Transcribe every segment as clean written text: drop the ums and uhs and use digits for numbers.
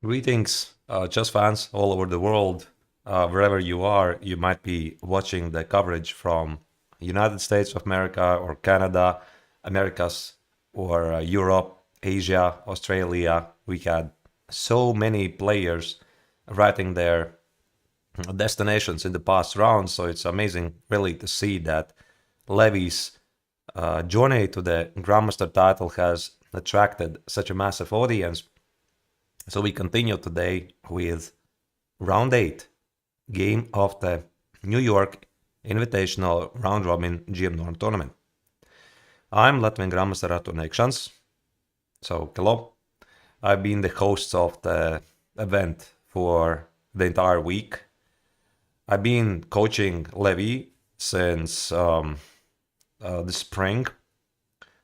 Greetings, chess fans all over the world. Wherever you are, you might be watching the coverage from United States of America or Canada, Americas, or Europe, Asia, Australia. We had so many players writing their destinations in the past rounds, so it's amazing really to see that Levy's journey to the Grandmaster title has attracted such a massive audience. So we continue today with round 8, game of the New York Invitational Round Robin GM Norm Tournament. I'm Latvian Grandmaster Ratu Nekšans. So hello. I've been the host of the event for the entire week. I've been coaching Levy since the spring,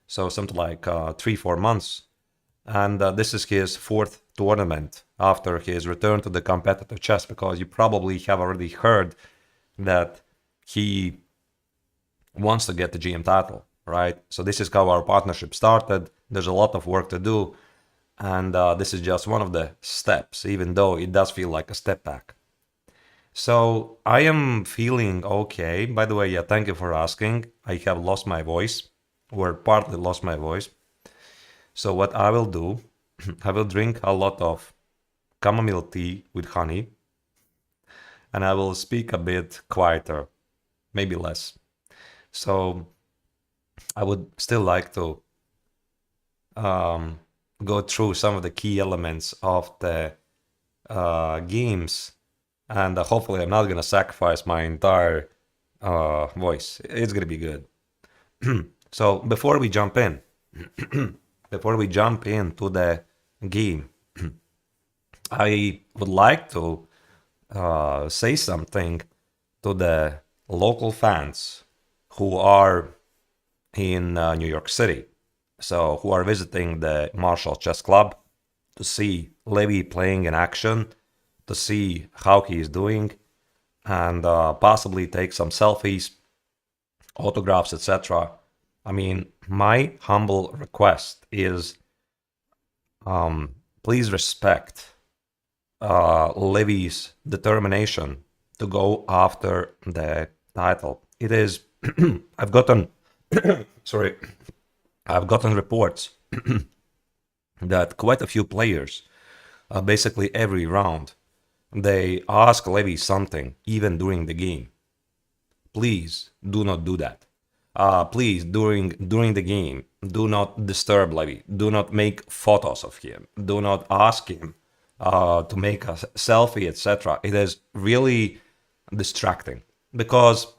so something like 3-4 months. And this is his 4th tournament after his return to the competitive chess, because you probably have already heard that he wants to get the GM title, right? So this is how our partnership started. There's a lot of work to do, and this is just one of the steps, even though it does feel like a step back. So I am feeling okay. By the way, yeah, thank you for asking. I have lost my voice, or partly lost my voice. So what I will do, I will drink a lot of chamomile tea with honey, and I will speak a bit quieter, maybe less. So I would still like to go through some of the key elements of the games, and hopefully I'm not going to sacrifice my entire voice. It's going to be good. So before we jump in, into the game, I would like to say something to the local fans who are in New York City, so who are visiting the Marshall Chess Club to see Levy playing in action, to see how he is doing, and possibly take some selfies, autographs, etc. I mean, my humble request is please respect Levy's determination to go after the title. It is, I've gotten, sorry, I've gotten reports that quite a few players, basically every round, they ask Levy something, even during the game. Please do not do that. Please, during the game, do not disturb Levy. Do not make photos of him. Do not ask him to make a selfie, etc. It is really distracting, because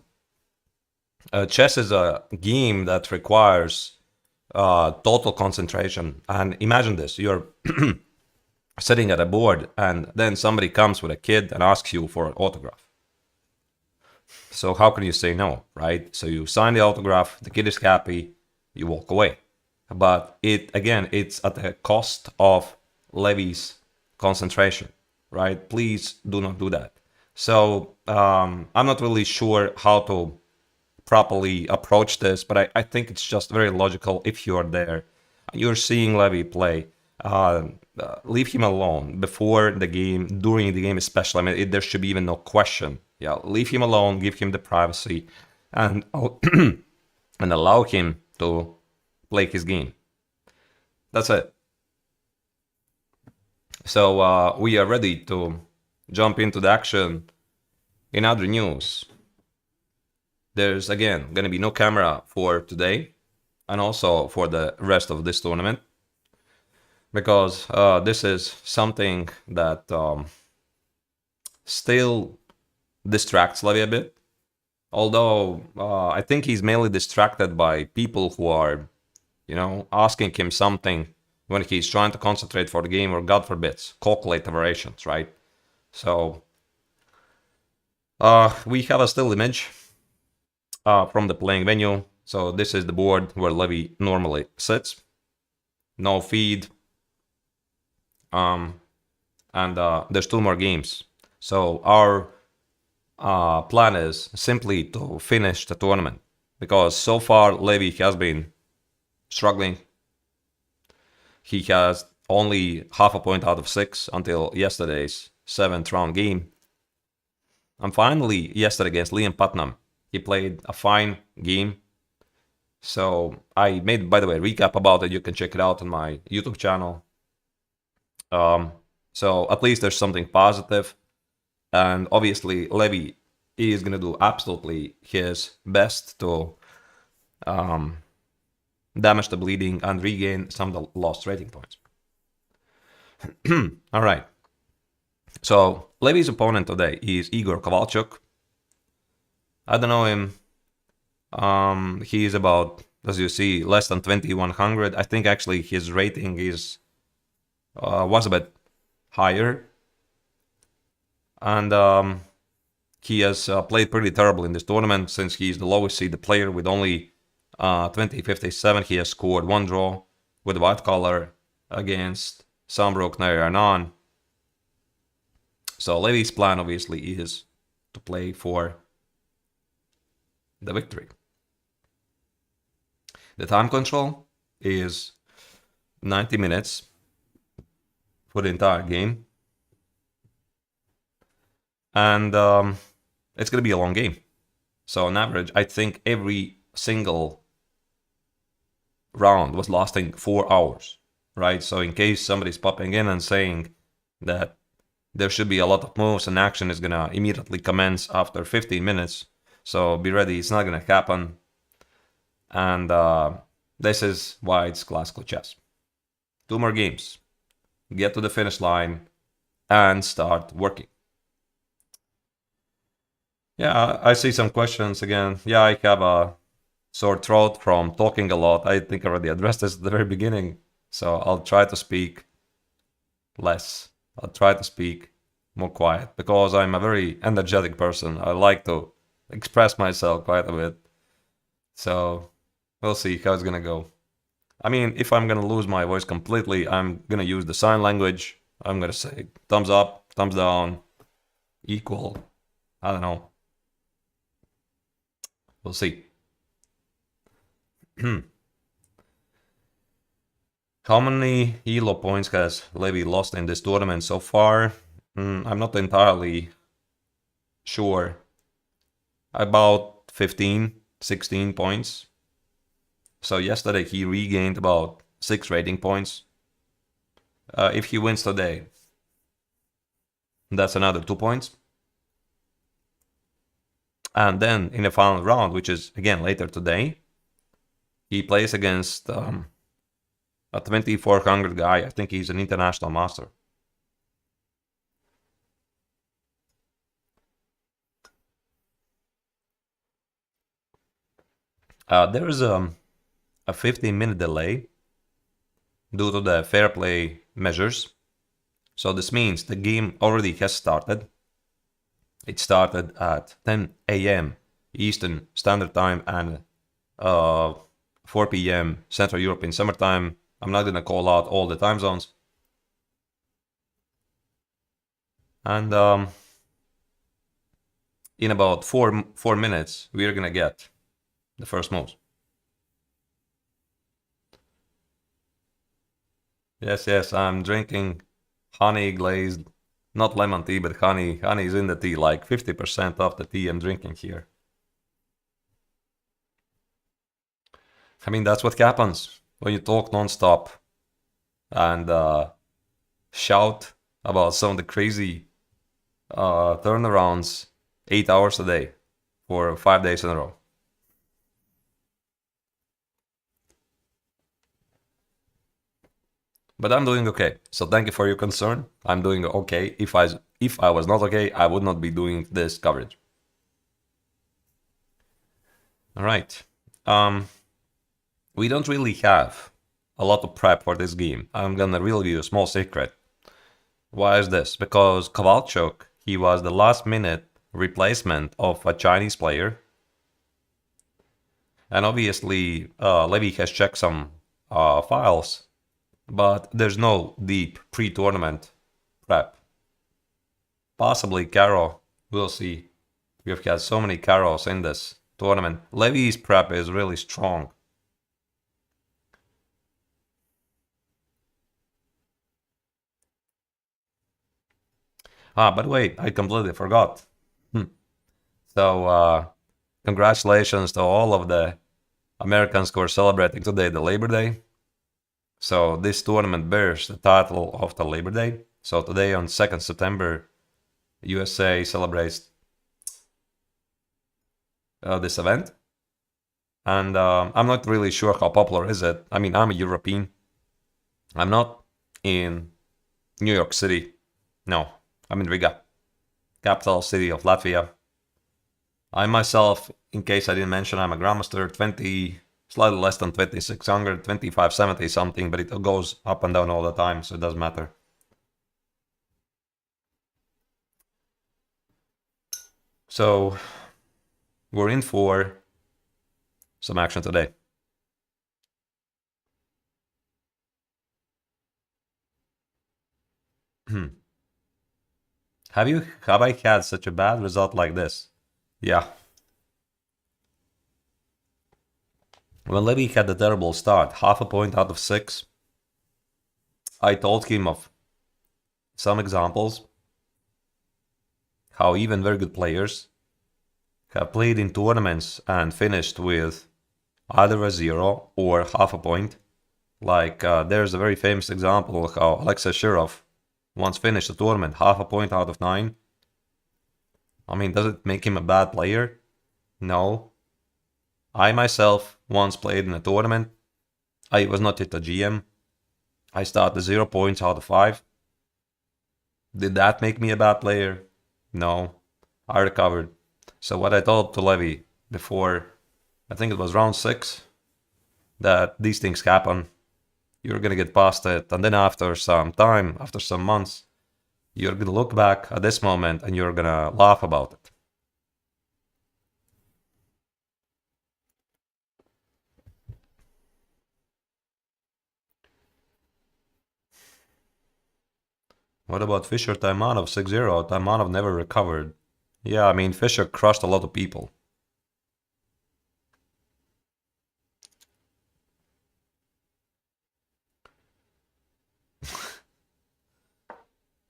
chess is a game that requires total concentration. And imagine this: you're sitting at a board, and then somebody comes with a kid and asks you for an autograph. So how can you say no, right? So you sign the autograph, the kid is happy, you walk away. But it's at the cost of Levy's concentration, right? Please do not do that. So I'm not really sure how to properly approach this, but I think it's just very logical. If you're there, you're seeing Levy play, leave him alone before the game, during the game especially. I mean, there should be even no question. Yeah, leave him alone, give him the privacy, and and allow him to play his game. That's it. So we are ready to jump into the action. In other news, there's again going to be no camera for today, and also for the rest of this tournament, because this is something that still distracts Levy a bit. Although I think he's mainly distracted by people who are, asking him something when he's trying to concentrate for the game, or God forbids, calculate variations, right? So we have a still image from the playing venue. So this is the board where Levy normally sits. No feed. And there's 2 more games. So our plan is simply to finish the tournament, because so far Levy has been struggling. He has only half a point out of 6 until yesterday's 7th round game. And finally, yesterday against Liam Putnam, he played a fine game. So I made, by the way, a recap about it. You can check it out on my YouTube channel. So at least there's something positive. And obviously, Levy is going to do absolutely his best to damage the bleeding and regain some of the lost rating points. All right. So Levy's opponent today is Igor Kovalchuk. I don't know him. He is about, as you see, less than 2100. I think actually his rating is was a bit higher, and he has played pretty terrible in this tournament since he's the lowest seeded player with only 2057. He has scored 1 draw with white collar against Sambrook Narayanan. So Levy's plan obviously is to play for the victory. The time control is 90 minutes for the entire game. And it's going to be a long game. So on average, I think every single round was lasting 4 hours, right? So in case somebody's popping in and saying that there should be a lot of moves and action is going to immediately commence after 15 minutes, so be ready, it's not going to happen. And this is why it's classical chess. 2 more games. Get to the finish line and start working. Yeah, I see some questions again. Yeah, I have a sore throat from talking a lot. I think I already addressed this at the very beginning. So I'll try to speak less. I'll try to speak more quiet because I'm a very energetic person. I like to express myself quite a bit. So we'll see how it's gonna go. I mean, if I'm gonna lose my voice completely, I'm gonna use the sign language. I'm gonna say thumbs up, thumbs down, equal. I don't know. We'll see. How many ELO points has Levy lost in this tournament so far? I'm not entirely sure. About 15, 16 points. So yesterday he regained about 6 rating points. If he wins today, that's another 2 points. And then in the final round, which is again later today, he plays against a 2400 guy. I think he's an international master. There is a 15-minute delay due to the fair play measures. So this means the game already has started. It started at 10 a.m. Eastern Standard Time and 4 p.m. Central European Summer Time. I'm not going to call out all the time zones. And in about four minutes, we're going to get the first moves. Yes, I'm drinking honey glazed, not lemon tea, but honey. Honey is in the tea, like 50% of the tea I'm drinking here. I mean, that's what happens when you talk non-stop and shout about some of the crazy turnarounds 8 hours a day for 5 days in a row. But I'm doing okay. So thank you for your concern. I'm doing okay. If I was not okay, I would not be doing this coverage. All right. We don't really have a lot of prep for this game. I'm gonna reveal you a small secret. Why is this? Because Kovalchuk, he was the last minute replacement of a Chinese player. And obviously, Levy has checked some files, but there's no deep pre-tournament prep. Possibly Caro, we'll see. We've had so many Caros in this tournament. Levy's prep is really strong. By the way, I completely forgot. Hmm. So, congratulations to all of the Americans who are celebrating today, the Labor Day. So, this tournament bears the title of the Labor Day. So, today on 2nd September, USA celebrates this event. And I'm not really sure how popular is it. I mean, I'm a European. I'm not in New York City. No, I'm in Riga, capital city of Latvia. I myself, in case I didn't mention, I'm a Grandmaster 20, slightly less than 2600, 2570 something, but it goes up and down all the time, so it doesn't matter. So we're in for some action today. Have I had such a bad result like this? Yeah. When Levy had a terrible start, half a point out of 6, I told him of some examples how even very good players have played in tournaments and finished with either a 0 or half a point. Like, there's a very famous example of how Alexei Shirov once finished a tournament half a point out of 9. I mean, does it make him a bad player? No. I myself once played in a tournament. I was not yet a GM. I started 0 points out of 5. Did that make me a bad player? No. I recovered. So what I told to Levy before, I think it was round 6, that these things happen. You're gonna get past it, and then after some time, after some months, you're gonna look back at this moment and you're gonna laugh about it. What about Fischer Taimanov 6-0? Taimanov never recovered. Yeah, I mean, Fischer crushed a lot of people.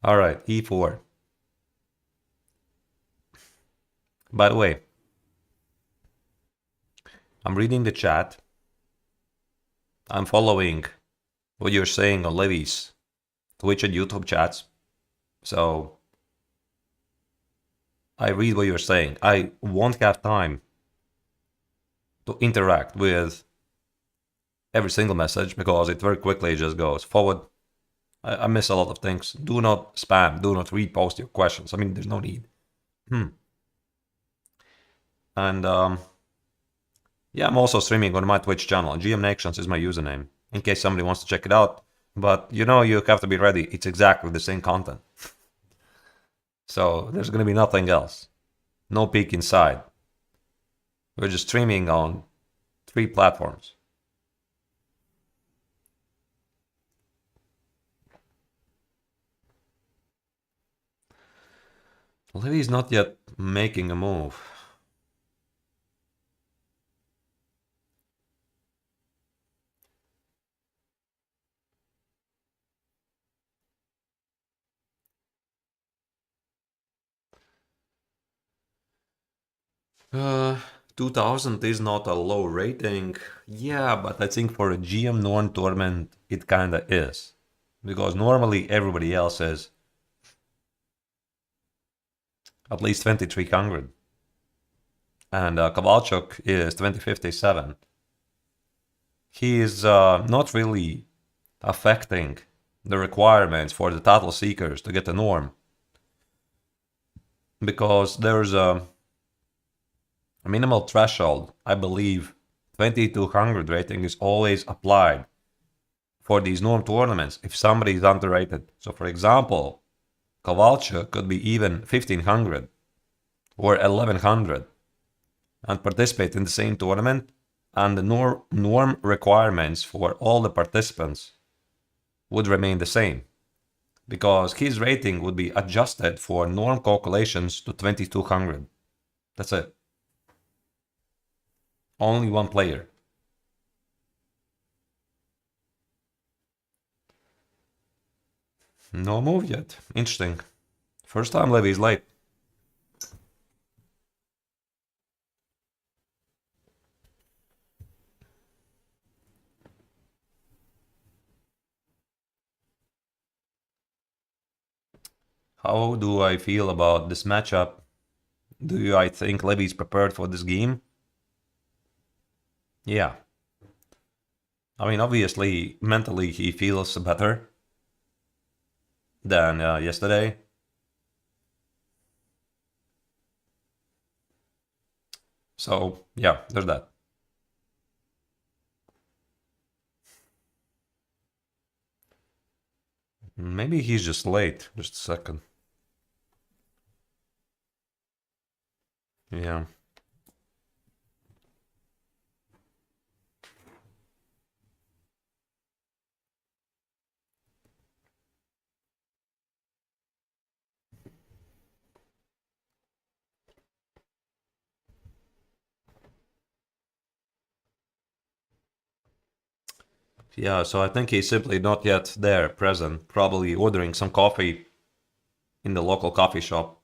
Alright, e4. By the way, I'm reading the chat. I'm following what you're saying on Levy's Twitch and YouTube chats. So I read what you're saying. I won't have time to interact with every single message because it very quickly just goes forward. I miss a lot of things. Do not spam. Do not repost your questions. I mean, there's no need. And yeah, I'm also streaming on my Twitch channel. GM Nations is my username, in case somebody wants to check it out. But you know, you have to be ready. It's exactly the same content. So there's going to be nothing else. No peek inside. We're just streaming on 3 platforms. Levy's not yet making a move. Uh, 2000 is not a low rating. Yeah, but I think for a GM Norn tournament, it kinda is. Because normally everybody else is at least 2300. And Kovalchuk is 2057. He is not really affecting the requirements for the title seekers to get the norm. Because there's a minimal threshold. I believe 2200 rating is always applied for these norm tournaments if somebody is underrated. So for example, Kovalchuk could be even 1500 or 1100 and participate in the same tournament, and the norm requirements for all the participants would remain the same because his rating would be adjusted for norm calculations to 2200. That's it. Only one player. No move yet. Interesting. First time Levy's late. How do I feel about this matchup? I think Levy's prepared for this game? Yeah. I mean, obviously, mentally he feels better than yesterday. So, yeah, there's that. Maybe he's just late. Just a second. Yeah. Yeah, so I think he's simply not yet there, present. Probably ordering some coffee in the local coffee shop.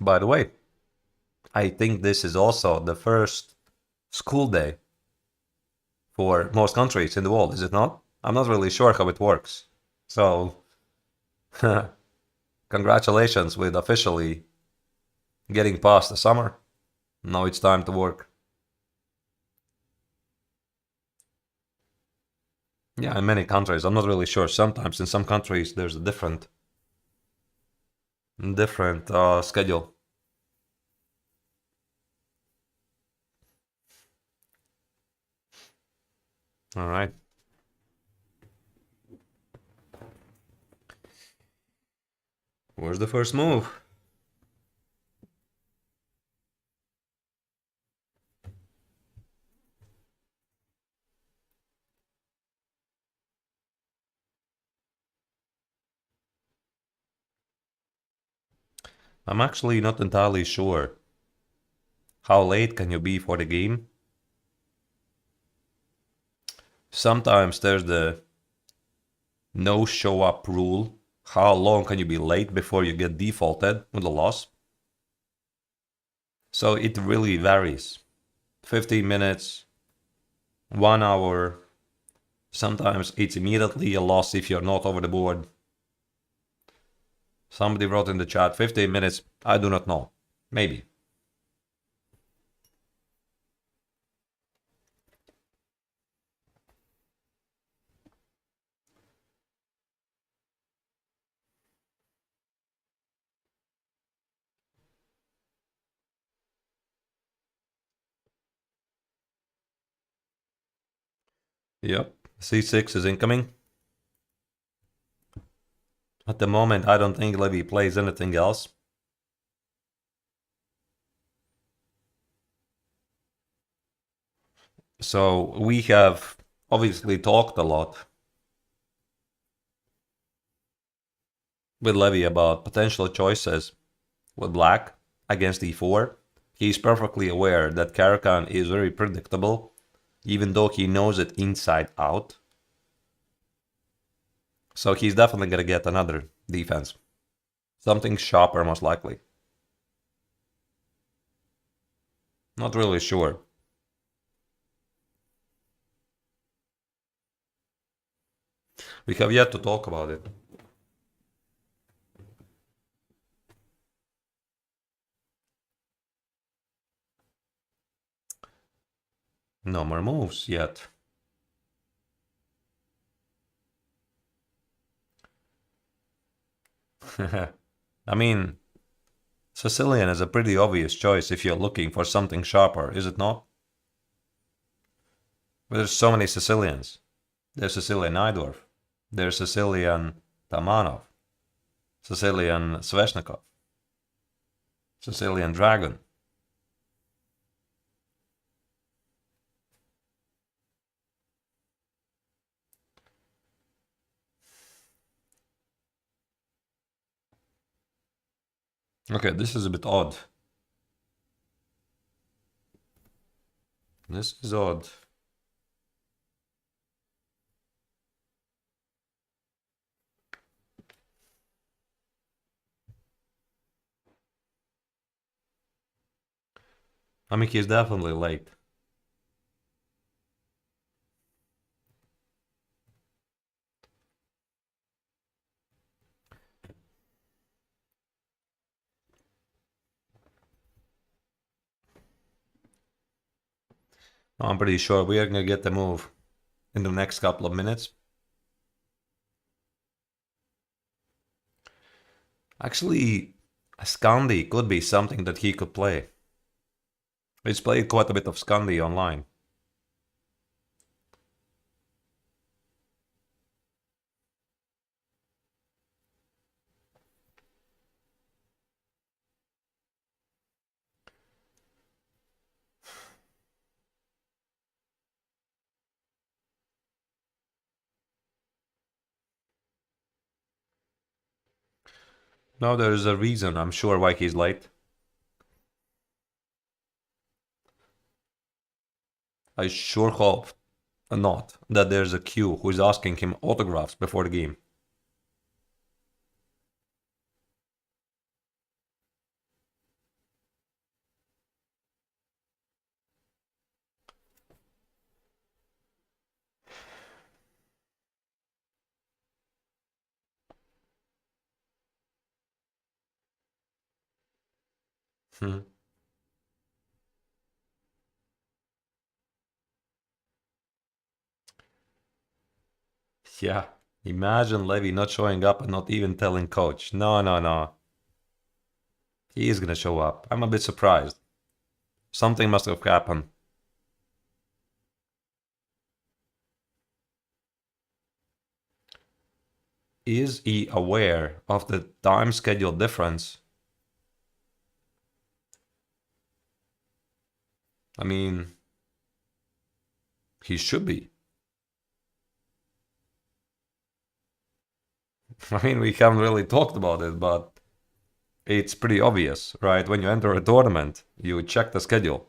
By the way, I think this is also the first school day for most countries in the world, is it not? I'm not really sure how it works. So, congratulations with officially getting past the summer. Now it's time to work. Yeah, in many countries. I'm not really sure. Sometimes in some countries there's a different schedule. All right. Where's the first move? I'm actually not entirely sure. How late can you be for the game? Sometimes there's the no show up rule. How long can you be late before you get defaulted with a loss? So it really varies. 15 minutes, 1 hour. Sometimes it's immediately a loss if you're not over the board. Somebody wrote in the chat 15 minutes. I do not know. Maybe. Yep. C6 is incoming. At the moment, I don't think Levy plays anything else. So we have obviously talked a lot with Levy about potential choices with black against e4. He's perfectly aware that Caracan is very predictable, even though he knows it inside out. So he's definitely going to get another defense. Something sharper, most likely. Not really sure. We have yet to talk about it. No more moves yet. I mean, Sicilian is a pretty obvious choice if you're looking for something sharper, is it not? But there's so many Sicilians. There's Sicilian Najdorf. There's Sicilian Tamanov. Sicilian Sveshnikov. Sicilian Dragon. Okay, this is a bit odd. This is odd. I mean, he's definitely late. I'm pretty sure we are gonna get the move in the next couple of minutes. Actually, Scandi could be something that he could play. He's played quite a bit of Scandi online. Now there's a reason, I'm sure, why he's late. I sure hope not that there's a Q who is asking him autographs before the game. Hmm. Yeah, imagine Levy not showing up and not even telling coach. No, no, no. He is gonna show up. I'm a bit surprised. Something must have happened. Is he aware of the time schedule difference? I mean, he should be. I mean, we haven't really talked about it, but it's pretty obvious, right? When you enter a tournament, you check the schedule.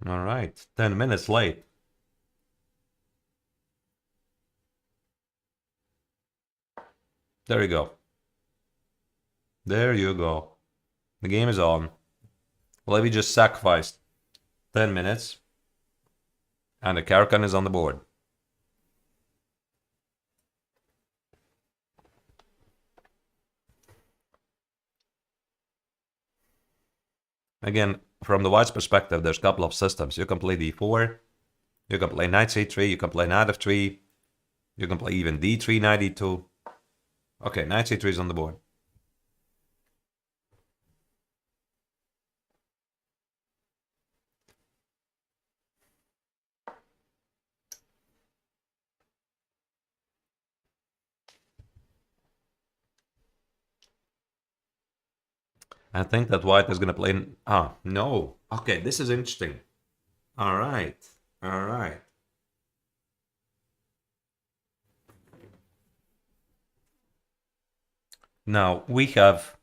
All right, 10 minutes late. There you go. There you go. The game is on. Levy just sacrificed 10 minutes, and the Karakan is on the board. Again, from the white's perspective, there's a couple of systems. You can play d4, you can play knight c3, you can play knight f3, you can play even d3, knight e2. Okay, knight c3 is on the board. I think that white is going to play... Ah, no. Okay, this is interesting. All right. All right. Now, we have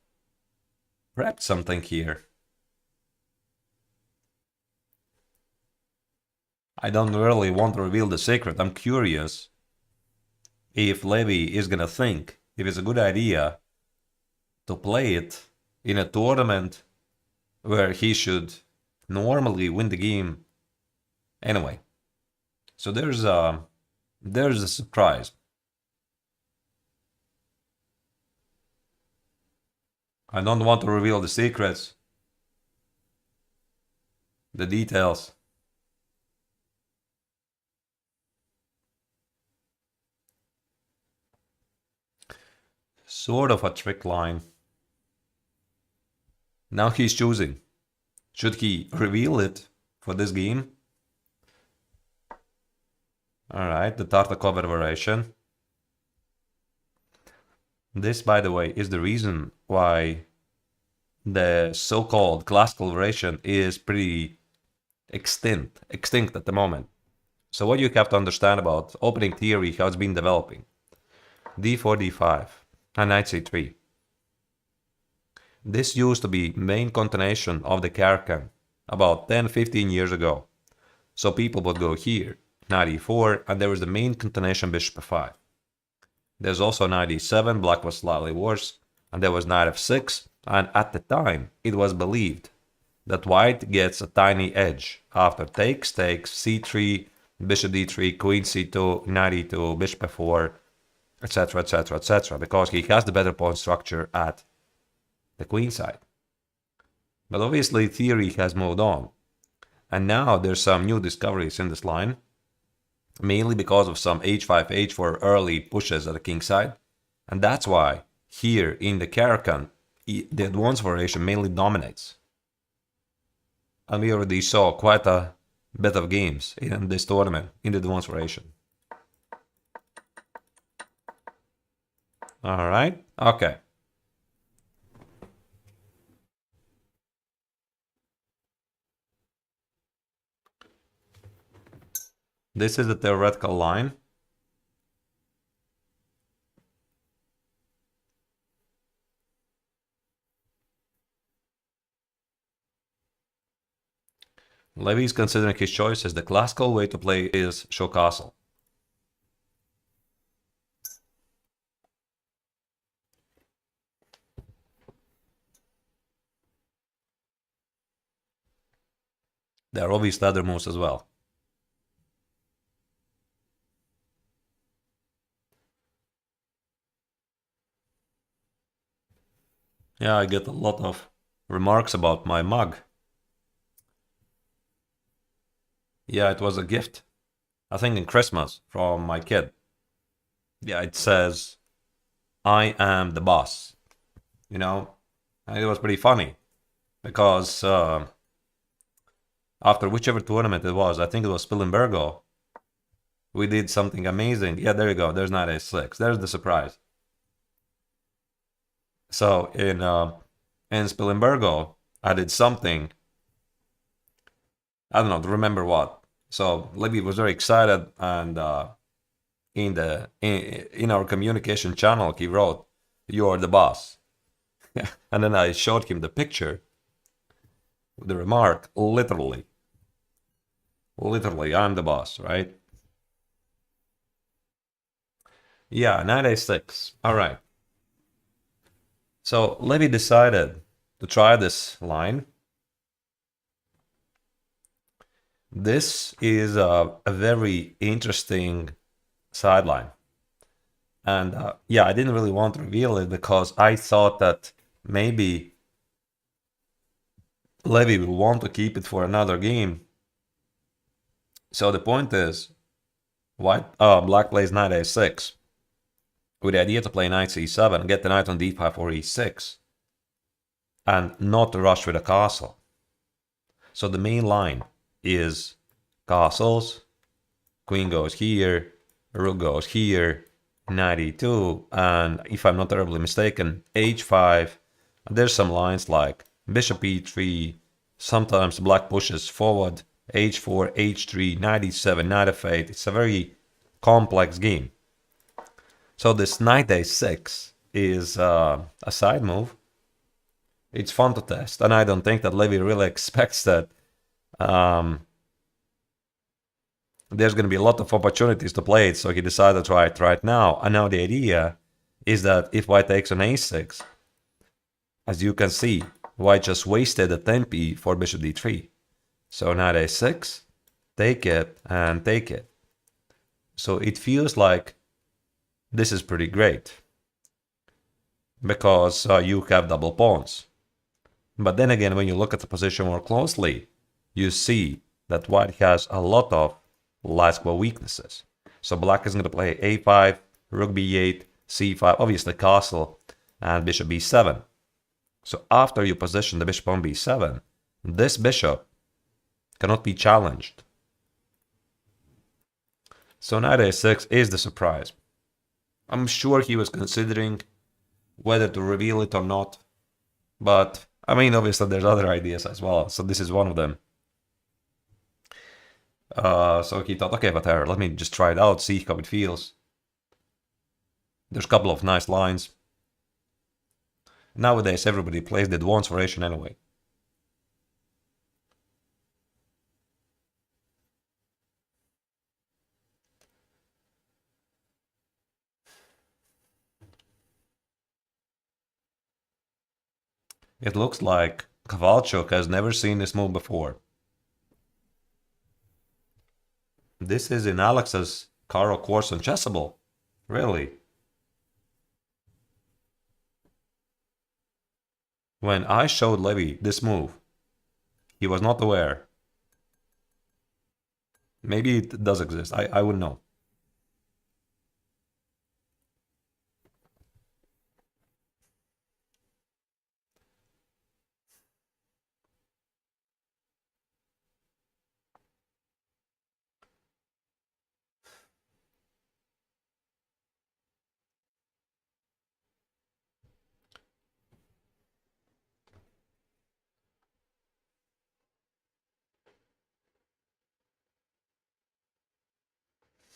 prepped something here. I don't really want to reveal the secret. I'm curious if Levy is going to think if it's a good idea to play it in a tournament where he should normally win the game anyway. So there's a surprise. I don't want to reveal the secrets, the details. Sort of a trick line. Now he's choosing. Should he reveal it for this game? All right, the Tartakova variation. This, by the way, is the reason why the so-called classical variation is pretty extinct at the moment. So what you have to understand about opening theory, how it's been developing. d4, d5, and knight c3. This used to be main continuation of the Karakan about 10-15 years ago. So people would go here, knight e4, and there was the main continuation bishop f5. There's also knight e7, black was slightly worse, and there was knight f6, and at the time it was believed that white gets a tiny edge after takes, c3, bishop d3, queen c2, knight e2, bishop f4, etc, etc, etc, because he has the better pawn structure at the queen side. But obviously theory has moved on, and now there's some new discoveries in this line, mainly because of some h5, h4 early pushes at the king side, and that's why here in the Karakan, the advanced variation mainly dominates. And we already saw quite a bit of games in this tournament in the advanced variation. All right, okay. This is the theoretical line. Levy is considering his choice as the classical way to play is show castle. There are obviously other moves as well. Yeah, I get a lot of remarks about my mug. Yeah, it was a gift. I think in Christmas from my kid. Yeah, it says, I am the boss. You know, and it was pretty funny because after whichever tournament it was, I think it was Spilimbergo, we did something amazing. Yeah, there you go. There's knight a6. There's the surprise. So in Spilimbergo, I did something. I don't know, remember what. So Levy was very excited, and in our communication channel, he wrote, "You are the boss." And then I showed him the picture with the remark, literally, I'm the boss, right? Yeah, knight a6. All right. So Levy decided to try this line. This is a very interesting sideline. And yeah, I didn't really want to reveal it because I thought that maybe Levy will want to keep it for another game. So the point is, black plays knight a6 with the idea to play knight c7, get the knight on d5 or e6, and not to rush with a castle. So the main line is castles, queen goes here, rook goes here, knight e2, and if I'm not terribly mistaken, h5. And there's some lines like bishop e3, sometimes black pushes forward, h4, h3, knight e7, knight f8. It's a very complex game. So this knight a6 is a side move. It's fun to test, and I don't think that Levy really expects that there's going to be a lot of opportunities to play it, so he decided to try it right now. And now the idea is that if white takes on a6, as you can see, white just wasted a tempi for bishop d3. So knight a6, take it and take it. So it feels like this is pretty great because you have double pawns. But then again, when you look at the position more closely, you see that white has a lot of logical weaknesses. So black is going to play a5, rook b8, c5, obviously castle, and bishop b7. So after you position the bishop on b7, this bishop cannot be challenged. So knight a6 is the surprise. I'm sure he was considering whether to reveal it or not. But, I mean, obviously there's other ideas as well, so this is one of them. So he thought, okay, whatever, let me just try it out, see how it feels. There's a couple of nice lines. Nowadays, everybody plays the advanced variation anyway. It looks like Kovalchuk has never seen this move before. This is in Alex's Caro course on Chessable. Really? When I showed Levy this move, he was not aware. Maybe it does exist, I wouldn't know.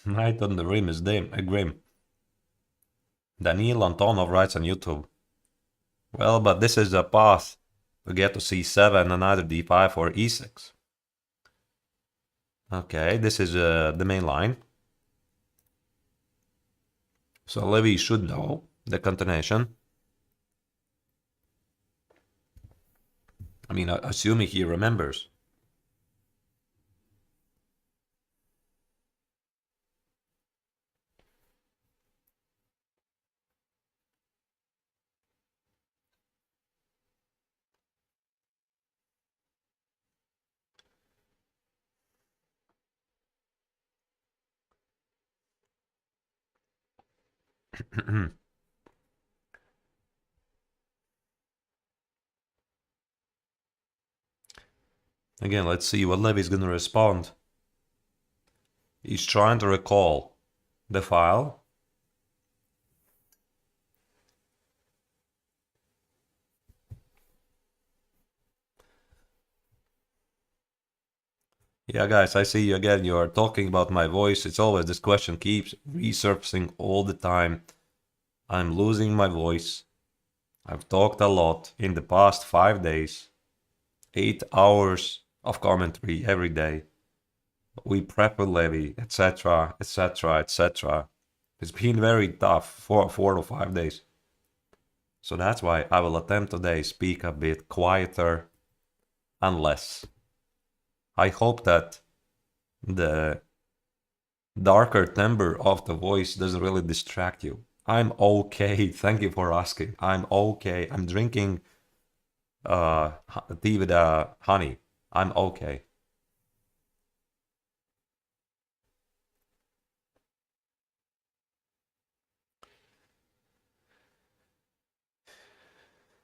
Knight on the rim is grim. Daniil Antonov writes on YouTube. Well, but this is a path to get to c7 and either d5 or e6. Okay, this is the main line. So Levy should know the continuation. I mean, assuming he remembers. Again, let's see what Levy's gonna respond. He's trying to recall the file. Yeah, guys, I see you again. You are talking about my voice. It's always this question keeps resurfacing all the time. I'm losing my voice. I've talked a lot in the past 5 days. 8 hours of commentary every day. We prep with Levy, etc., etc., etc. It's been very tough for 4 to 5 days. So that's why I will attempt today speak a bit quieter and less. I hope that the darker timbre of the voice doesn't really distract you. I'm okay. Thank you for asking. I'm okay. I'm drinking tea with honey. I'm okay.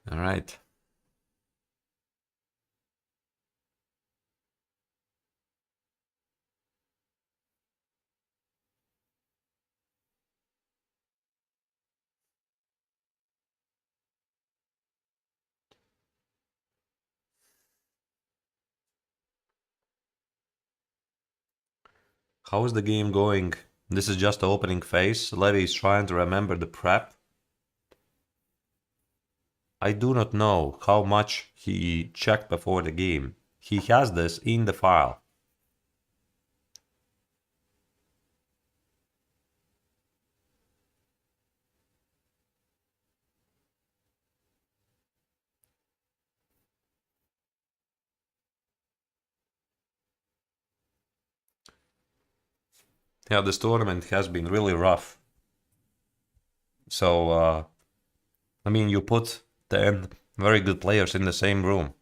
All right. How is the game going? This is just the opening phase. Levy is trying to remember the prep. I do not know how much he checked before the game. He has this in the file. Yeah, this tournament has been really rough. So, I mean, you put 10 very good players in the same room.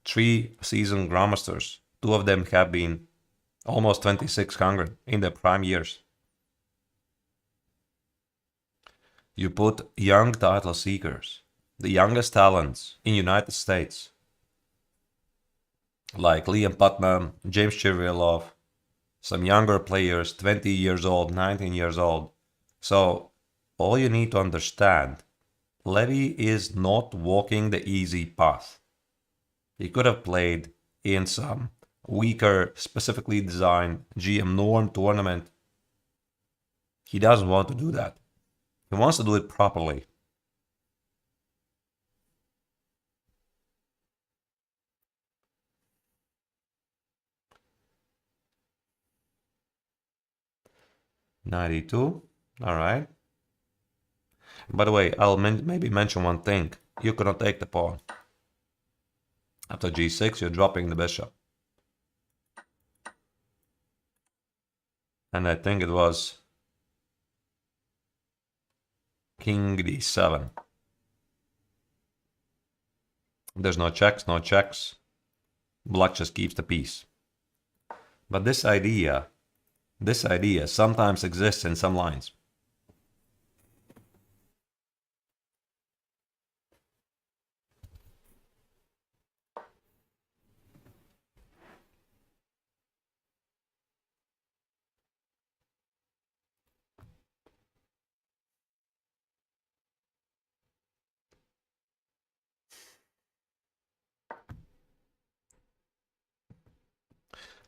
3 seasoned grandmasters. 2 of them have been almost 2600 in their prime years. You put young title seekers, the youngest talents in United States, like Liam Putnam, James Chirialov, some younger players, 20 years old, 19 years old. So all you need to understand, Levy is not walking the easy path. He could have played in some weaker, specifically designed GM Norm tournament. He doesn't want to do that. He wants to do it properly. $92. All right. By the way, I'll maybe mention one thing. You cannot take the pawn. After g6, you're dropping the bishop. And I think it was king d7. There's no checks, no checks. Black just keeps the piece. But this idea sometimes exists in some lines.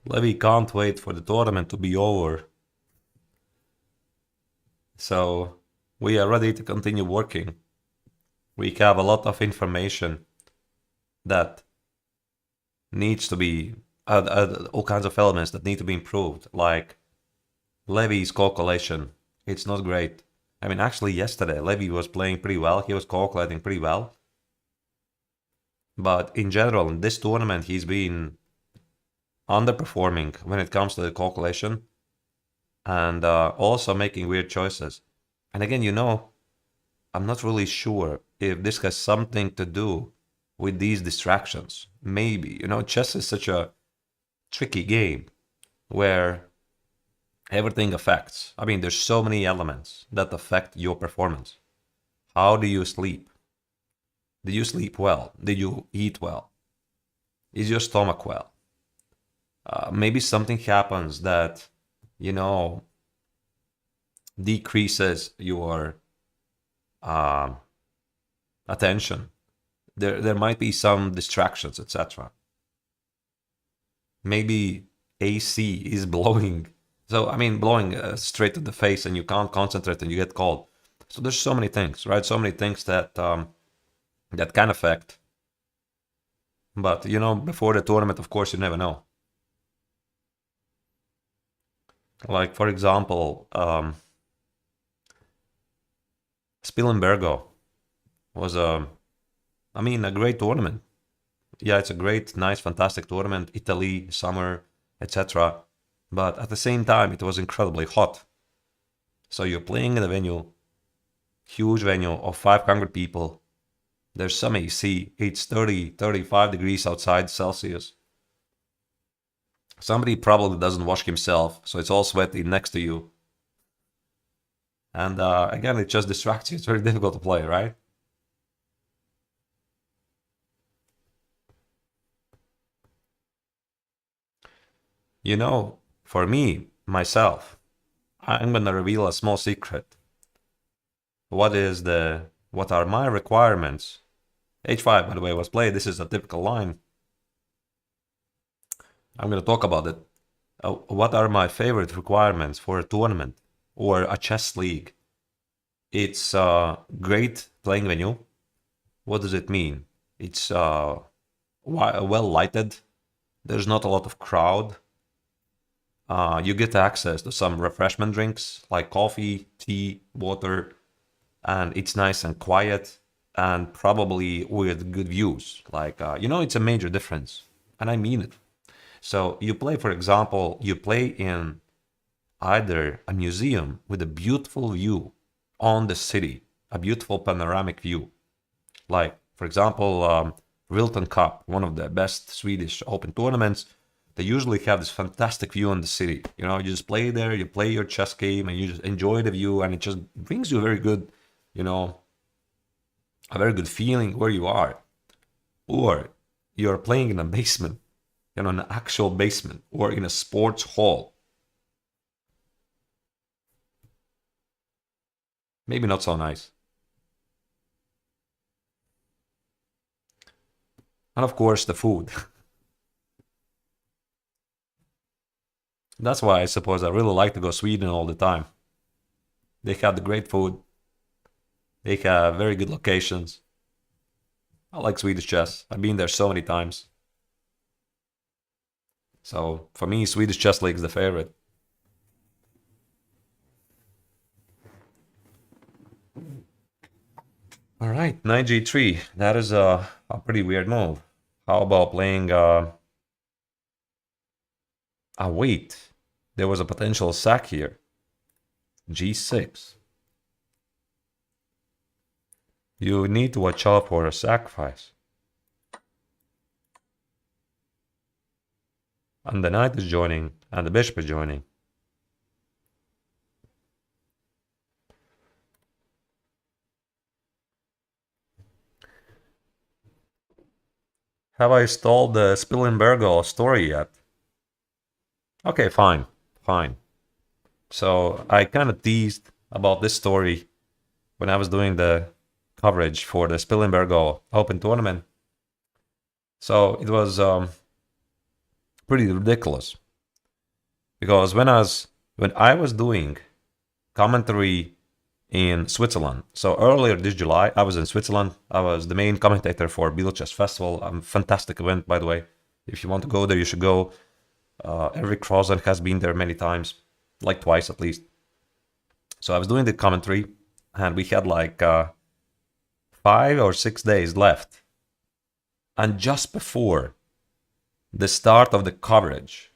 Levy can't wait for the tournament to be over. So we are ready to continue working. We have a lot of information that needs to be, all kinds of elements that need to be improved, like Levy's calculation. It's not great. I mean, actually yesterday, Levy was playing pretty well. He was calculating pretty well. But in general, in this tournament, he's been underperforming when it comes to the calculation and also making weird choices. And again, I'm not really sure if this has something to do with these distractions. Maybe, chess is such a tricky game where everything affects. I mean, there's so many elements that affect your performance. How do you sleep? Did you sleep well? Did you eat well? Is your stomach well? Maybe something happens that, decreases your attention. There might be some distractions, etc. Maybe AC is blowing. So, I mean, blowing straight to the face and you can't concentrate and you get cold. So there's so many things, right? So many things that that can affect. But, before the tournament, of course, you never know. Like, for example, Spilimbergo was a great tournament. Yeah, it's a great, nice, fantastic tournament. Italy, summer, etc. But at the same time, it was incredibly hot. So you're playing in a venue, huge venue of 500 people. There's some AC. It's 30, 35 degrees outside Celsius. Somebody probably doesn't wash himself, so it's all sweaty next to you. And again, it just distracts you. It's very difficult to play, right? For me, myself, I'm gonna reveal a small secret. What are my requirements? H5, by the way, was played. This is a typical line. I'm gonna talk about it. What are my favorite requirements for a tournament or a chess league? It's a great playing venue. What does it mean? It's well lighted. There's not a lot of crowd. You get access to some refreshment drinks like coffee, tea, water, and it's nice and quiet and probably with good views. Like, it's a major difference, and I mean it. So you play, for example, in either a museum with a beautiful view on the city, a beautiful panoramic view. Like, for example, Wilton Cup, one of the best Swedish open tournaments. They usually have this fantastic view on the city. You just play there, you play your chess game, and you just enjoy the view, and it just brings you a very good, a very good feeling where you are. Or you're playing in a basement, an actual basement, or in a sports hall. Maybe not so nice. And of course, the food. That's why I suppose I really like to go Sweden all the time. They have the great food. They have very good locations. I like Swedish chess. I've been there so many times. So for me, Swedish chess league is the favorite. All right, knight g3. That is a pretty weird move. How about playing? Wait. There was a potential sack here. g6. You need to watch out for a sacrifice. And the knight is joining, and the bishop is joining. Have I stalled the Spillenbergo story yet? Okay, fine, fine. So I kind of teased about this story when I was doing the coverage for the Spillenbergo Open tournament. So it was pretty ridiculous because when I was doing commentary in Switzerland. So earlier this July, I was in Switzerland. I was the main commentator for Beetle Chess Festival. A fantastic event, by the way. If you want to go there, you should go. Eric Rosen has been there many times, like twice at least. So I was doing the commentary, and we had like 5 or 6 days left. And just before the start of the coverage,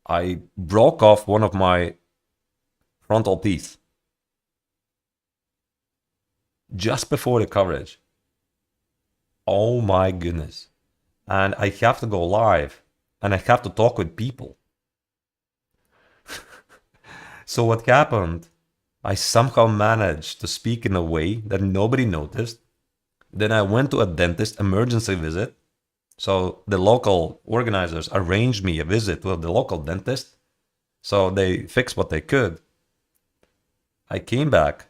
I broke off one of my frontal teeth. Just before the coverage. Oh my goodness. And I have to go live and I have to talk with people. So what happened? I somehow managed to speak in a way that nobody noticed. Then I went to a dentist emergency visit. So the local organizers arranged me a visit with the local dentist. So they fixed what they could. I came back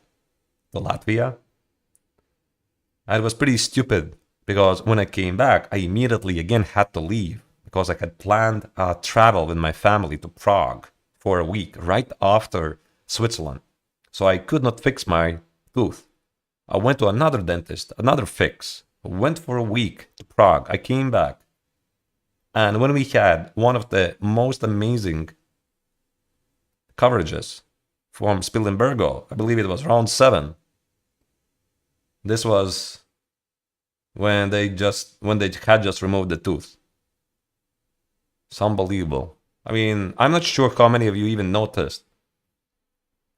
to Latvia. And it was pretty stupid because when I came back, I immediately again had to leave because I had planned a travel with my family to Prague for a week right after Switzerland. So I could not fix my tooth. I went to another dentist, another fix. Went for a week to Prague. I came back. And when we had one of the most amazing coverages from Spillenbergo, I believe it was round 7. This was when they had just removed the tooth. It's unbelievable. I mean, I'm not sure how many of you even noticed.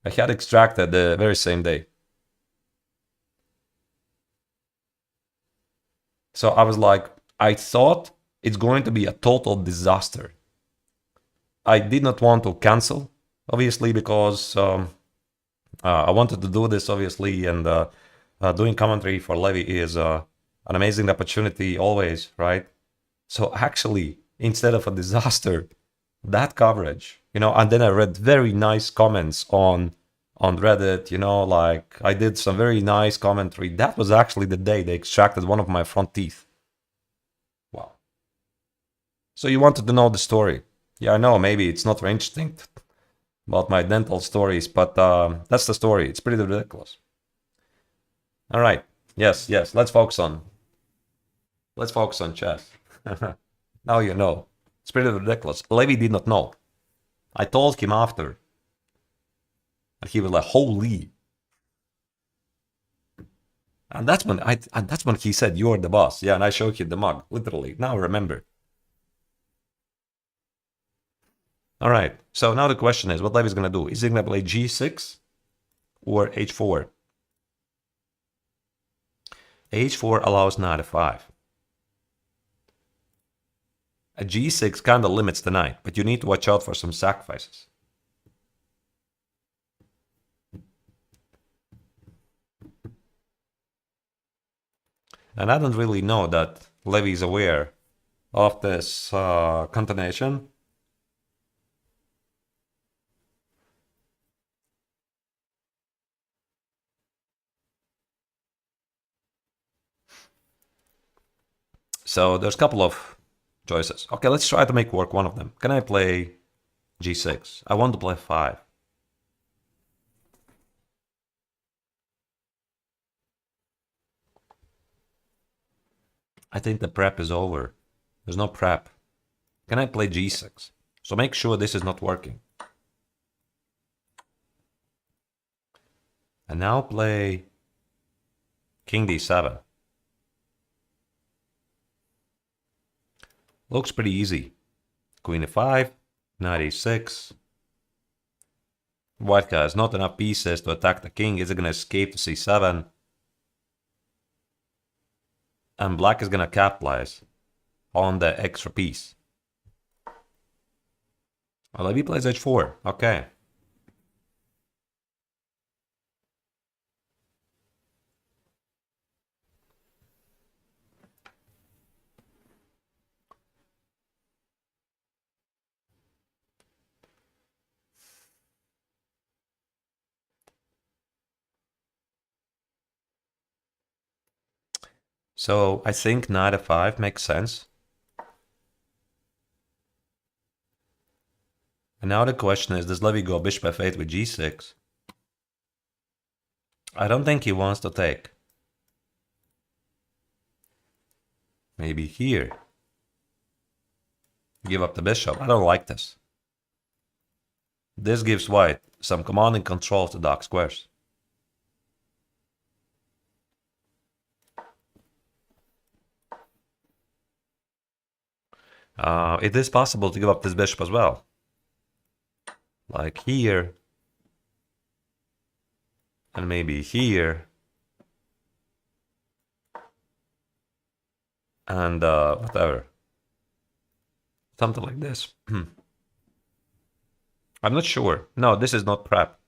I had extracted the very same day. So I was like, I thought it's going to be a total disaster. I did not want to cancel, obviously, because I wanted to do this, obviously, and doing commentary for Levy is an amazing opportunity always, right? So actually, instead of a disaster, that coverage, and then I read very nice comments on Reddit, like I did some very nice commentary. That was actually the day they extracted one of my front teeth. Wow. So you wanted to know the story. Yeah, I know, maybe it's not very interesting about my dental stories, but that's the story. It's pretty ridiculous. All right. Yes. Let's focus on chess. Now you know. It's pretty ridiculous. Levy did not know. I told him after. And he was like, holy. And that's when he said, you're the boss. Yeah, and I showed him the mug, literally. Now I remember. All right. So now the question is, what Levy's going to do? Is he going to play g6 or h4? h4 allows knight f5. A g6 kind of limits the knight, but you need to watch out for some sacrifices. And I don't really know that Levy is aware of this continuation. So there's a couple of choices. Okay, let's try to make work one of them. Can I play g6? I want to play 5. I think the prep is over. There's no prep. Can I play g6? So make sure this is not working. And now play king d7. Looks pretty easy. Queen e5, knight e6. White guy has not enough pieces to attack the king. Is it going to escape to c7? And black is going to capitalize on the extra piece. Well, Levy plays h4. Okay. So I think knight f5 makes sense. And now the question is, does Levy go bishop f8 with g6? I don't think he wants to take. Maybe here. Give up the bishop. I don't like this. This gives white some command and control of the dark squares. It is possible to give up this bishop as well. Like here. And maybe here. And whatever. Something like this. I'm not sure. No, this is not prep.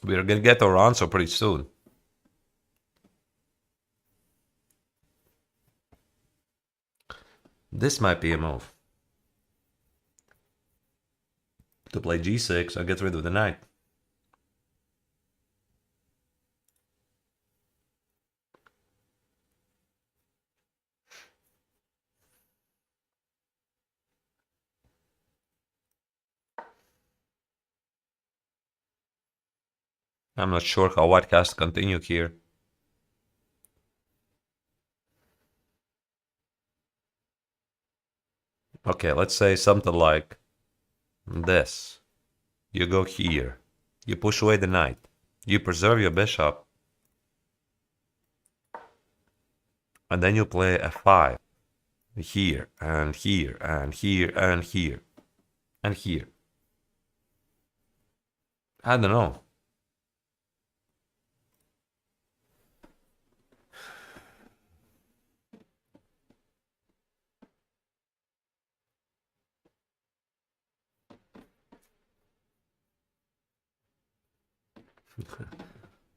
We're gonna get our answer pretty soon. This might be a move. To play g6 and get rid of the knight. I'm not sure how white has to continue here. Okay, let's say something like this. You go here. You push away the knight. You preserve your bishop. And then you play f5. Here, and here, and here, and here. And here. I don't know.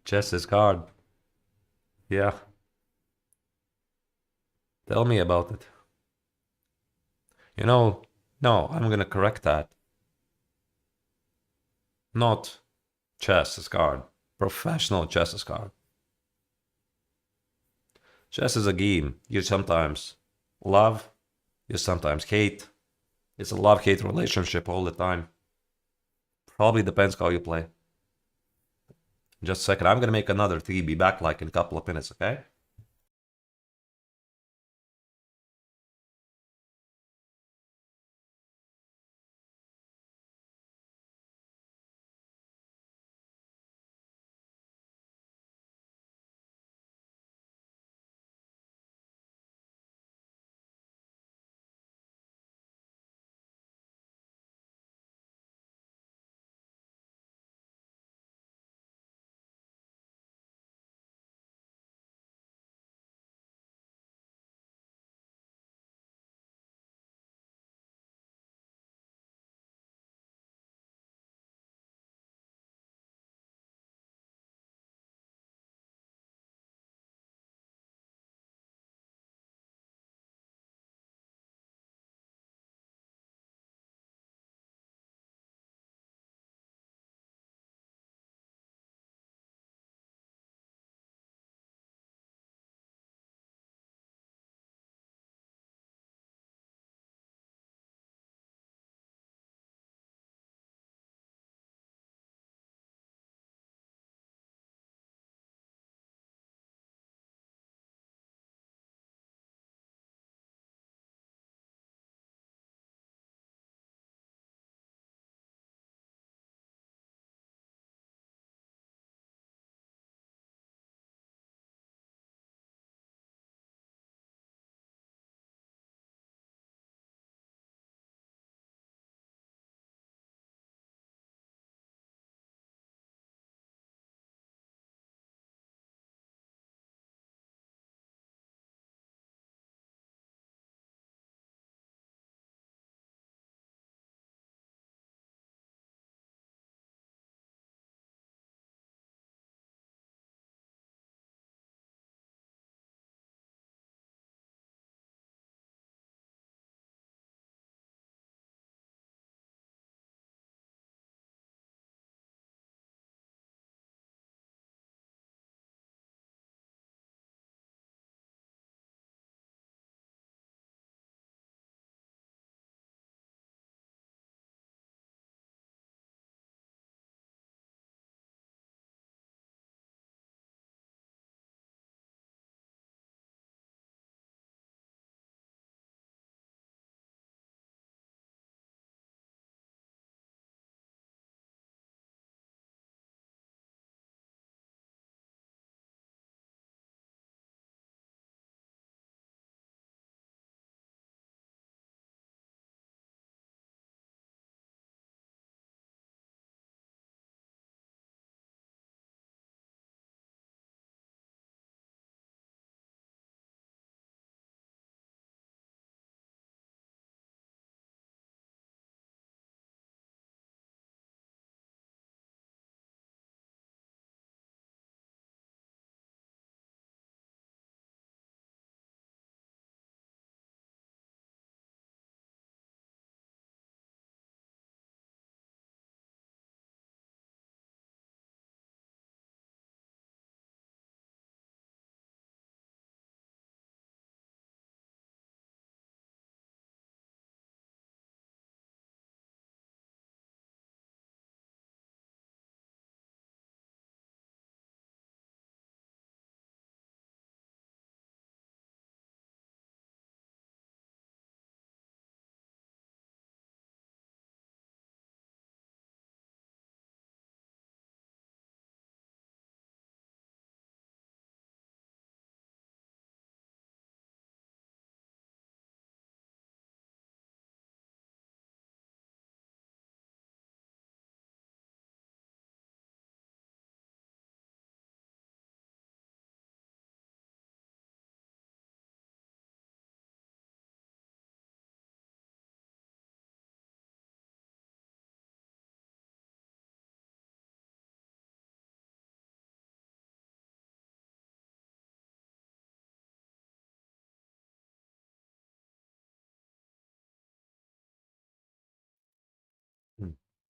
Chess is hard. Yeah. Tell me about it. No, I'm gonna correct that. Not chess is hard. Professional chess is hard. Chess is a game. You sometimes love, you sometimes hate. It's a love-hate relationship all the time. Probably depends how you play. Just a second. I'm gonna make another tea. Be back like in a couple of minutes, okay?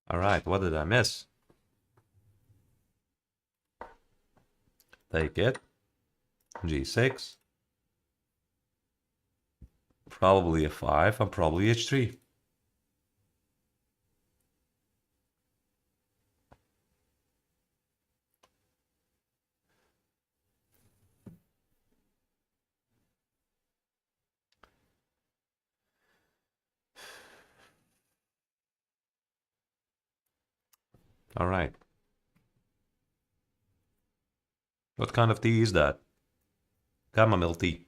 All right, what did I miss? Take it. G6. Probably f5 and probably h3. All right. What kind of tea is that? Chamomile tea.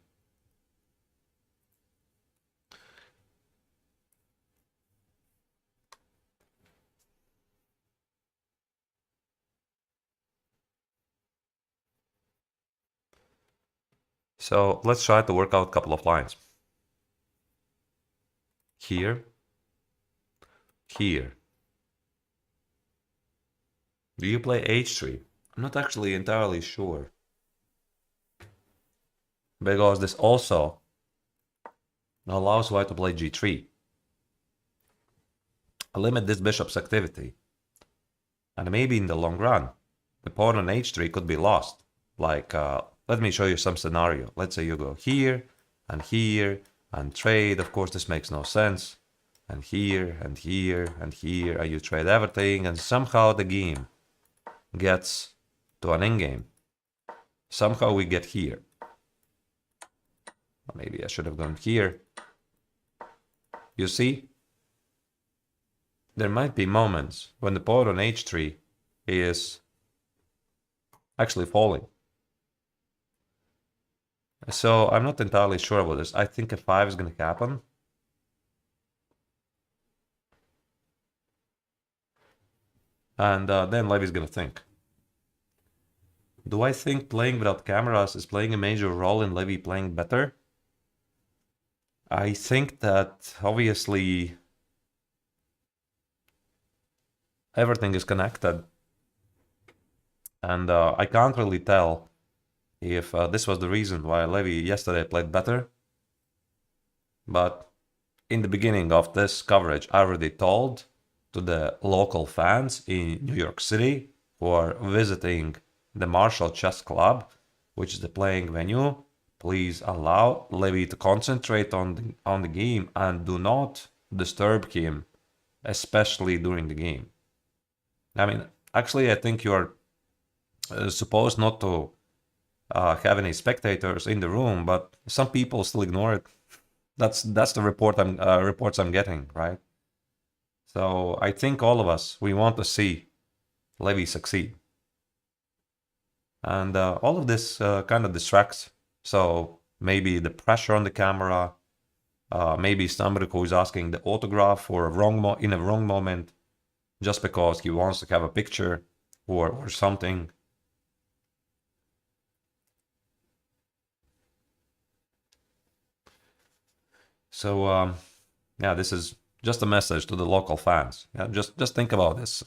So let's try to work out a couple of lines. Here. Here. Do you play h3? I'm not actually entirely sure. Because this also allows white to play g3. Limit this bishop's activity. And maybe in the long run, the pawn on h3 could be lost. Like, let me show you some scenario. Let's say you go here, and trade. Of course, this makes no sense. And here, and here, and here, and you trade everything, and somehow the game gets to an endgame. Somehow we get here. Maybe I should have gone here. You see? There might be moments when the pawn on h3 is actually falling. So I'm not entirely sure about this. I think f5 is going to happen. And then Levy's going to think. Do I think playing without cameras is playing a major role in Levy playing better? I think that obviously everything is connected. And I can't really tell if this was the reason why Levy yesterday played better. But in the beginning of this coverage, I already told to the local fans in New York City who are visiting the Marshall Chess Club, which is the playing venue, please allow Levy to concentrate on the game and do not disturb him, especially during the game. I mean, actually, I think you're supposed not to have any spectators in the room, but some people still ignore it. That's the reports I'm getting, right? So I think all of us, we want to see Levy succeed. And all of this kind of distracts. So maybe the pressure on the camera, maybe somebody who is asking the autograph for in a wrong moment, just because he wants to have a picture or something. So yeah, this is just a message to the local fans. Yeah, just think about this.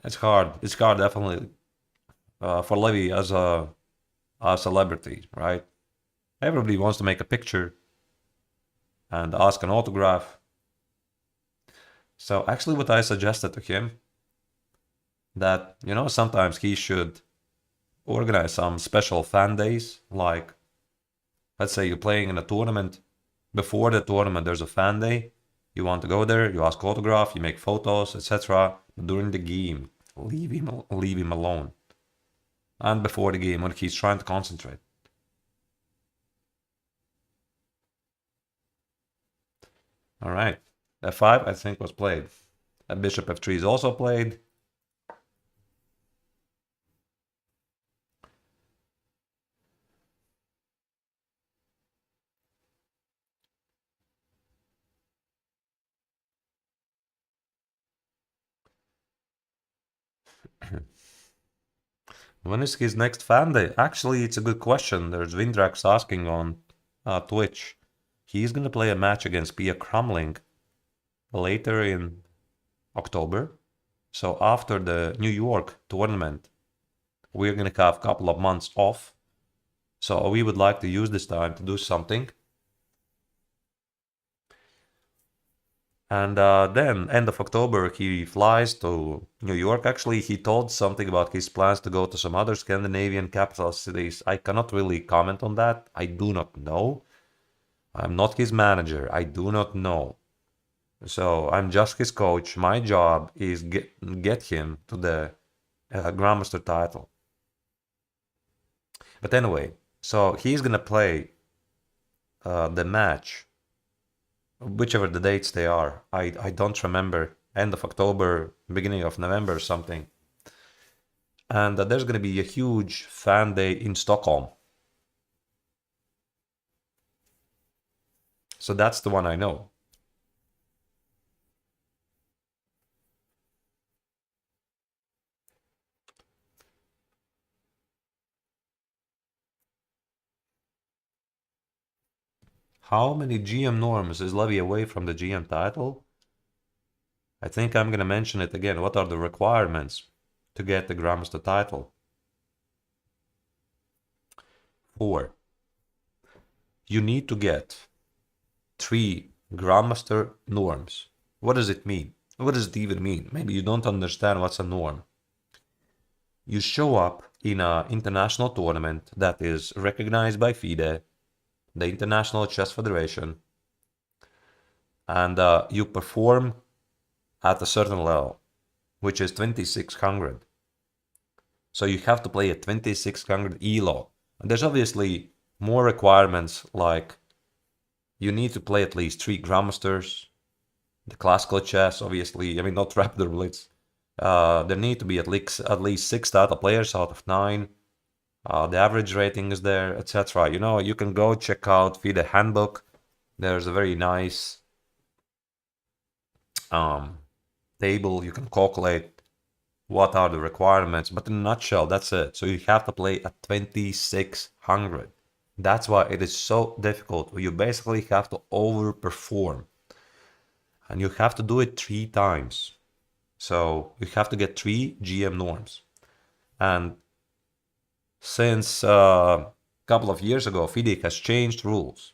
It's hard. It's hard, definitely, for Levy as a celebrity, right? Everybody wants to make a picture and ask an autograph. So actually, what I suggested to him, that sometimes he should organize some special fan days, like let's say you're playing in a tournament. Before the tournament, there's a fan day. You want to go there, you ask autograph, you make photos, etc. During the game, leave him alone. And before the game, when he's trying to concentrate. All right, f5 I think was played. Bishop f3 is also played. When is his next fan day? Actually, it's a good question. There's Windrax asking on Twitch. He's gonna play a match against Pia Crumling later in October. So after the New York tournament, we're gonna have a couple of months off. So we would like to use this time to do something. And then, end of October, he flies to New York. Actually, he told something about his plans to go to some other Scandinavian capital cities. I cannot really comment on that. I do not know. I'm not his manager. I do not know. So I'm just his coach. My job is get him to the Grandmaster title. But anyway, so he's gonna play the match, whichever the dates they are. I don't remember. End of October, beginning of November, or something. And there's gonna be a huge fan day in Stockholm. So that's the one I know. How many GM norms is Levy away from the GM title? I think I'm gonna mention it again. What are the requirements to get the Grandmaster title? 4. You need to get 3 Grandmaster norms. What does it mean? What does it even mean? Maybe you don't understand what's a norm. You show up in an international tournament that is recognized by FIDE, the International Chess Federation, and you perform at a certain level, which is 2600. So you have to play at 2600 ELO. And there's obviously more requirements, like you need to play at least 3 Grandmasters, the classical chess, obviously. I mean, not Raptor Blitz. There need to be at least 6 data players out of 9. The average rating is there, etc. You know, you can go check out FIDE handbook. There's a very nice table. You can calculate what are the requirements, but in a nutshell, that's it. So you have to play at 2600. That's why it is so difficult. You basically have to overperform, and you have to do it 3 times. So you have to get 3 GM norms. And since a couple of years ago, FIDE has changed rules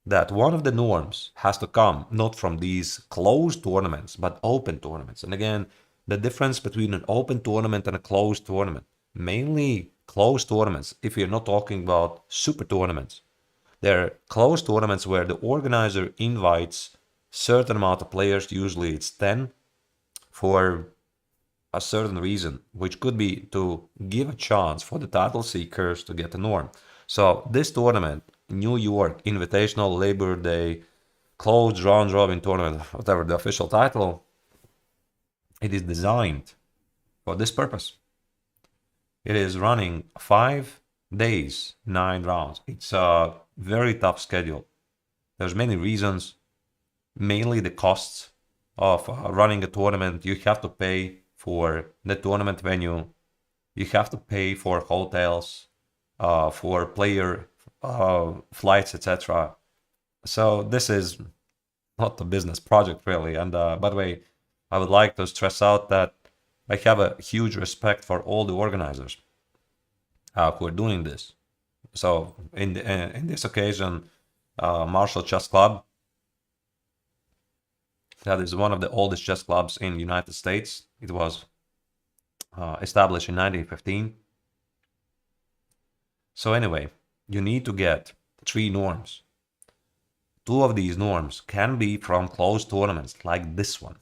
that one of the norms has to come not from these closed tournaments, but open tournaments. And again, the difference between an open tournament and a closed tournament, mainly closed tournaments, if you're not talking about super tournaments, they're closed tournaments where the organizer invites certain amount of players, usually it's 10, for a certain reason, which could be to give a chance for the title seekers to get a norm. So this tournament, New York Invitational Labor Day closed round robin tournament, whatever the official title, it is designed for this purpose. It is running 5 days, 9 rounds. It's a very tough schedule. There's many reasons, mainly the costs of running a tournament. You have to pay for the tournament venue. You have to pay for hotels, for player flights, etc. So this is not a business project, really. And by the way, I would like to stress out that I have a huge respect for all the organizers who are doing this. So in this occasion, Marshall Chess Club, that is one of the oldest chess clubs in the United States. It was established in 1915. So anyway, you need to get 3 norms. 2 of these norms can be from closed tournaments like this one.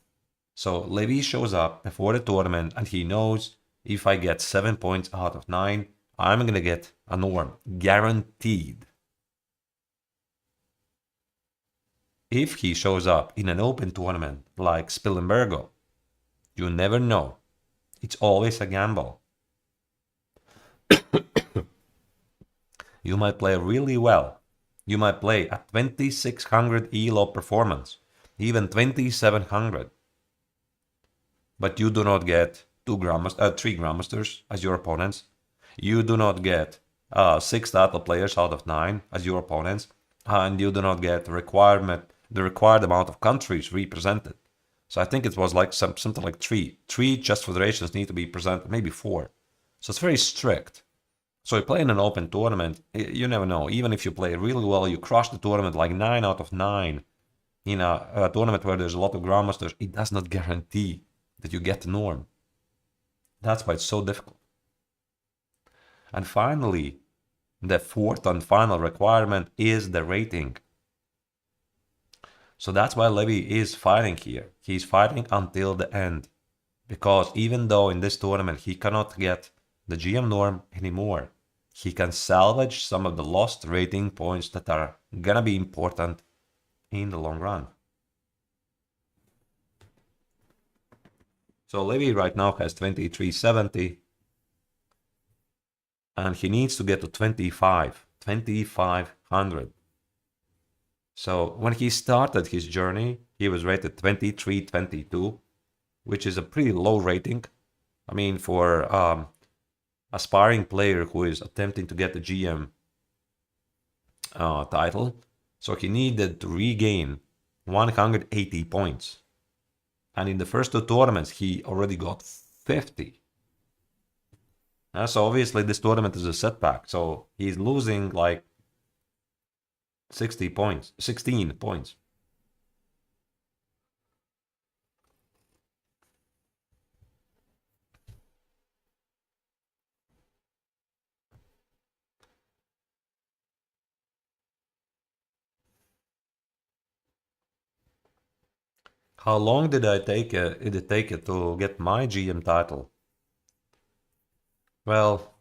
So Levy shows up before the tournament and he knows if I get 7 points out of 9, I'm gonna get a norm, guaranteed. If he shows up in an open tournament like Spillenbergo, you never know. It's always a gamble. You might play really well. You might play at 2600 ELO performance, even 2700. But you do not get 3 Grandmasters as your opponents. You do not get 6 title players out of 9 as your opponents. And you do not get the required amount of countries represented. So I think it was like something like 3. 3 chess federations need to be presented, maybe 4. So it's very strict. So you play in an open tournament, you never know. Even if you play really well, you crush the tournament like 9 out of 9. in a tournament where there's a lot of grandmasters, it does not guarantee that you get the norm. That's why it's so difficult. And finally, the fourth and final requirement is the rating. So that's why Levy is fighting here. He's fighting until the end. Because even though in this tournament he cannot get the GM norm anymore, he can salvage some of the lost rating points that are gonna be important in the long run. So Levy right now has 2370, and he needs to get to 2500. So when he started his journey, he was rated 2322, which is a pretty low rating. I mean, for aspiring player who is attempting to get the GM title. So he needed to regain 180 points. And in the first two tournaments, he already got 50. So obviously this tournament is a setback. So he's losing like 16 points. How long did it take it to get my GM title? Well,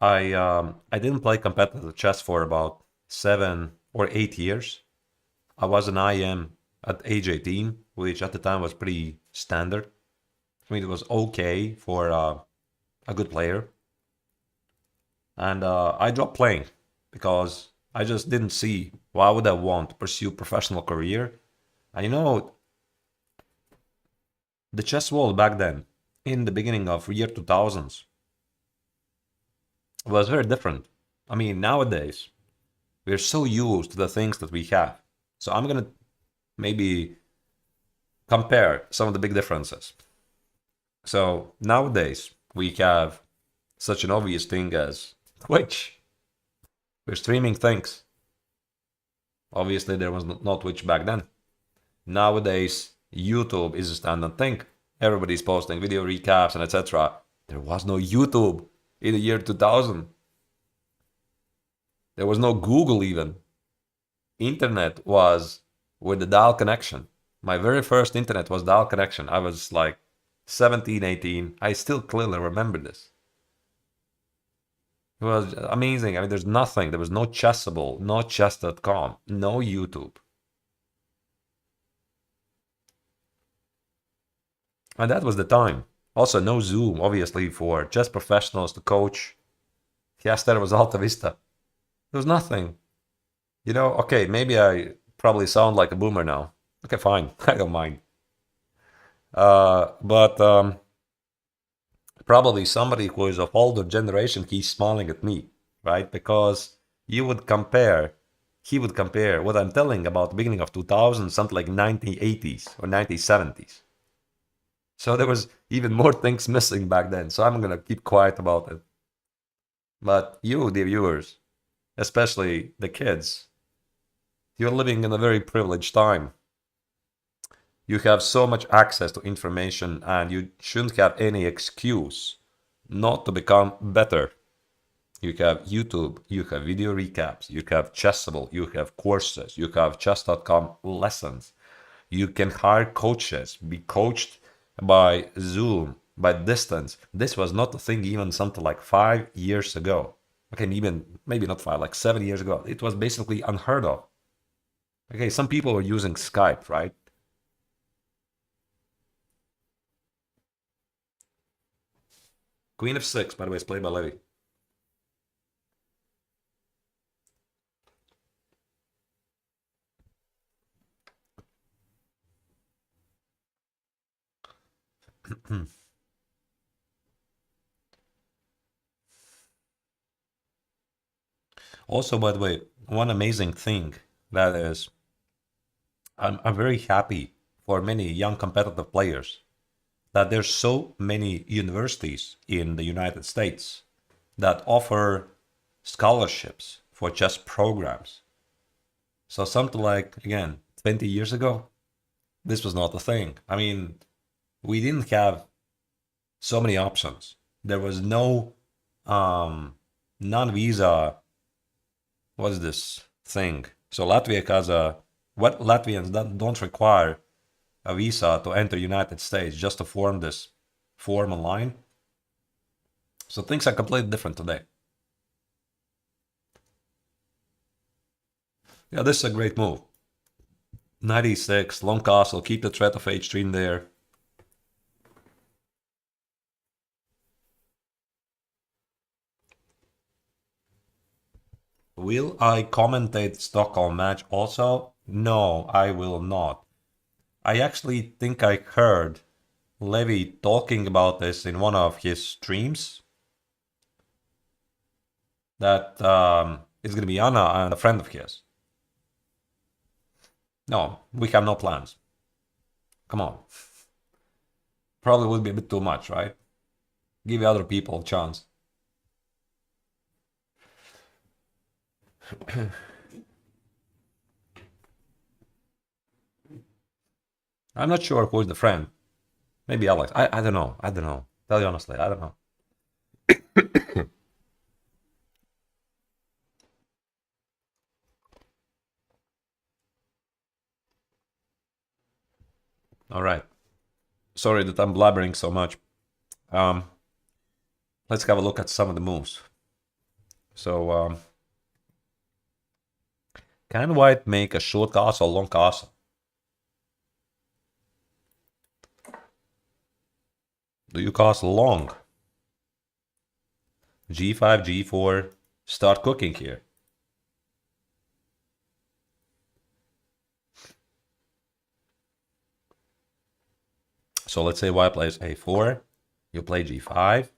I didn't play competitive chess for about 7 or 8 years. I was an IM at age 18, which at the time was pretty standard. I mean, it was okay for a good player. And I dropped playing because I just didn't see why would I want to pursue professional career. And you know, the chess world back then, in the beginning of year 2000s, was very different. I mean, nowadays, we're so used to the things that we have. So I'm gonna maybe compare some of the big differences. So nowadays, we have such an obvious thing as Twitch. We're streaming things. Obviously, there was no Twitch back then. Nowadays, YouTube is a standard thing. Everybody's posting video recaps and etc. There was no YouTube in the year 2000. There was no Google even. Internet was with the dial connection. My very first internet was dial connection. I was like 17, 18. I still clearly remember this. It was amazing. I mean, there's nothing. There was no Chessable, no chess.com, no YouTube. And that was the time. Also, no Zoom, obviously, for chess professionals to coach. Yes, there was Alta Vista. There was nothing. You know, okay, maybe I probably sound like a boomer now. Okay, fine. I don't mind. But probably somebody who is of older generation, he's smiling at me, right? Because he would compare what I'm telling about the beginning of 2000, something like 1980s or 1970s. So there was even more things missing back then. So I'm gonna keep quiet about it. But you, dear viewers, especially the kids, you're living in a very privileged time. You have so much access to information and you shouldn't have any excuse not to become better. You have YouTube, you have video recaps, you have Chessable, you have courses, you have chess.com lessons. You can hire coaches, be coached by Zoom, by distance. This was not a thing even something like 5 years ago. Okay, even maybe not 5, like 7 years ago. It was basically unheard of. Okay, some people were using Skype, right? Queen of 6, by the way, is played by Levy. Also, by the way, one amazing thing that is, I'm very happy for many young competitive players that there's so many universities in the United States that offer scholarships for chess programs. So something like, again, 20 years ago, this was not a thing. I mean, we didn't have so many options. There was no non-visa, what is this thing? So Latvia has a, what Latvians don't require a visa to enter United States, just to form this form online. So things are completely different today. Yeah, this is a great move. 96, long castle, keep the threat of h3 in there. Will I commentate Stockholm match also? No, I will not. I actually think I heard Levy talking about this in one of his streams. That is going to be Anna and a friend of his. No, we have no plans. Come on. Probably would be a bit too much, right? Give other people a chance. I'm not sure who's the friend. Maybe Alex. I don't know. I don't know. Tell you honestly, I don't know. All right. Sorry that I'm blabbering so much. Let's have a look at some of the moves. So, can white make a short castle, long castle? Do you castle long? G5, G4. Start cooking here. So let's say white plays A4. You play G5.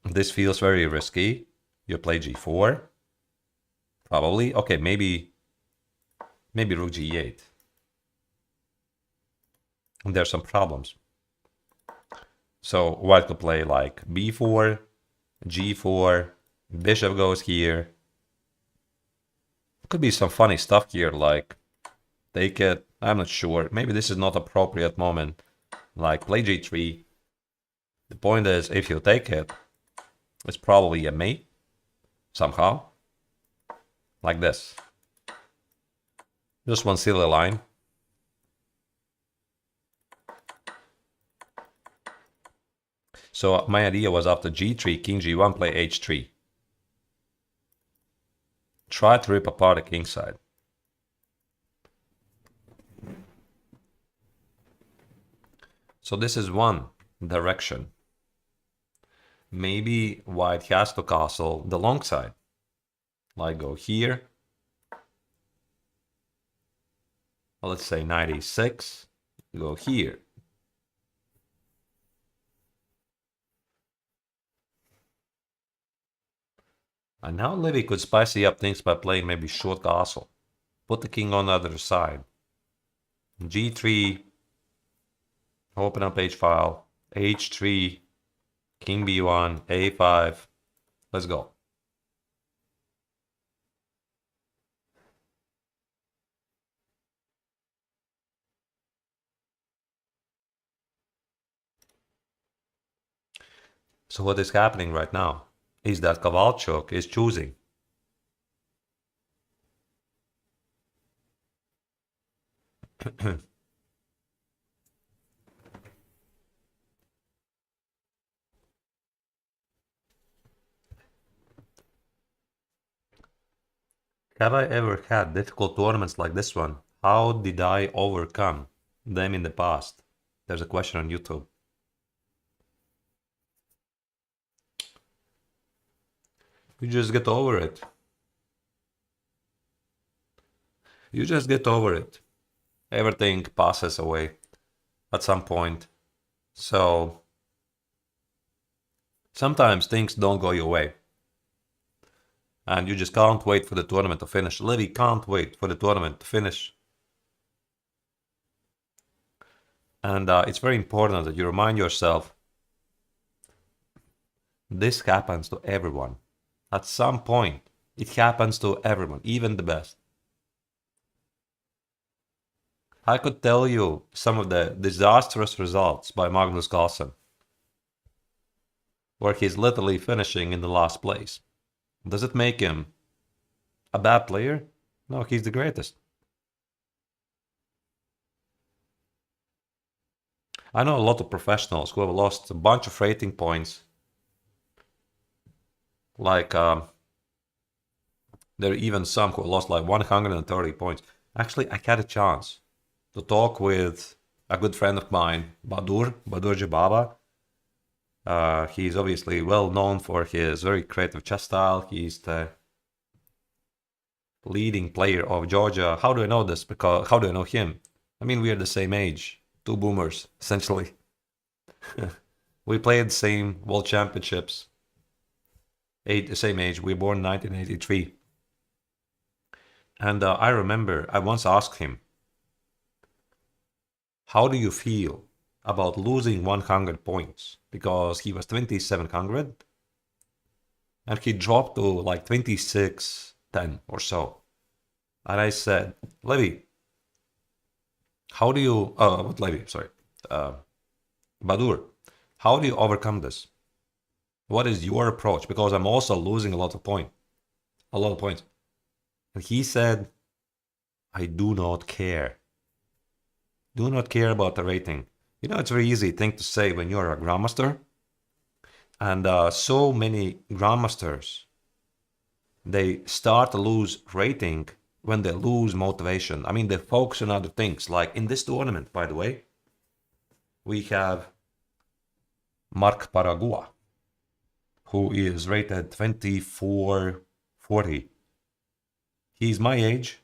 This feels very risky. You play G4. Probably. Okay, maybe rook G8. And there's some problems. So white could play like B4, G4, bishop goes here. Could be some funny stuff here, like take it. I'm not sure. Maybe this is not appropriate moment. Like play G3. The point is, if you take it, it's probably a mate somehow. Like this. Just one silly line. So my idea was after G3, King G1, play H3. Try to rip apart the king side. So this is one direction. Maybe white has to castle the long side. Like go here. Well, let's say 96. Go here. And now Levy could spicy up things by playing maybe short castle. Put the king on the other side. G3. Open up H file. H3. King B1. A5. Let's go. So what is happening right now is that Kovalchuk is choosing. Have I ever had difficult tournaments like this one? How did I overcome them in the past? There's a question on YouTube. You just get over it. You just get over it. Everything passes away at some point. So sometimes things don't go your way. And you just can't wait for the tournament to finish. Levy can't wait for the tournament to finish. And it's very important that you remind yourself this happens to everyone. At some point, It happens to everyone, even the best. I could tell you some of the disastrous results by Magnus Carlsen, where he's literally finishing in the last place. Does it make him a bad player? No, he's the greatest. I know a lot of professionals who have lost a bunch of rating points. Like, there are even some who lost like 130 points. Actually, I had a chance to talk with a good friend of mine, Badur Jababa. He's obviously well known for his very creative chess style. He's the leading player of Georgia. How do I know this? Because how do I know him? I mean, we are the same age, two boomers, essentially. We played the same world championships, the same age. We were born in 1983. And I remember I once asked him, how do you feel about losing 100 points? Because he was 2700 and he dropped to like 2610 or so. And I said, Levy, how do you, what Levy, sorry, Badur, how do you overcome this? What is your approach? Because I'm also losing a lot of points. And he said, I do not care. Do not care about the rating. You know, it's a very easy thing to say when you're a grandmaster. And so many grandmasters, they start to lose rating when they lose motivation. I mean, they focus on other things. Like in this tournament, by the way, we have Mark Paragua, who is rated 2440. He's my age.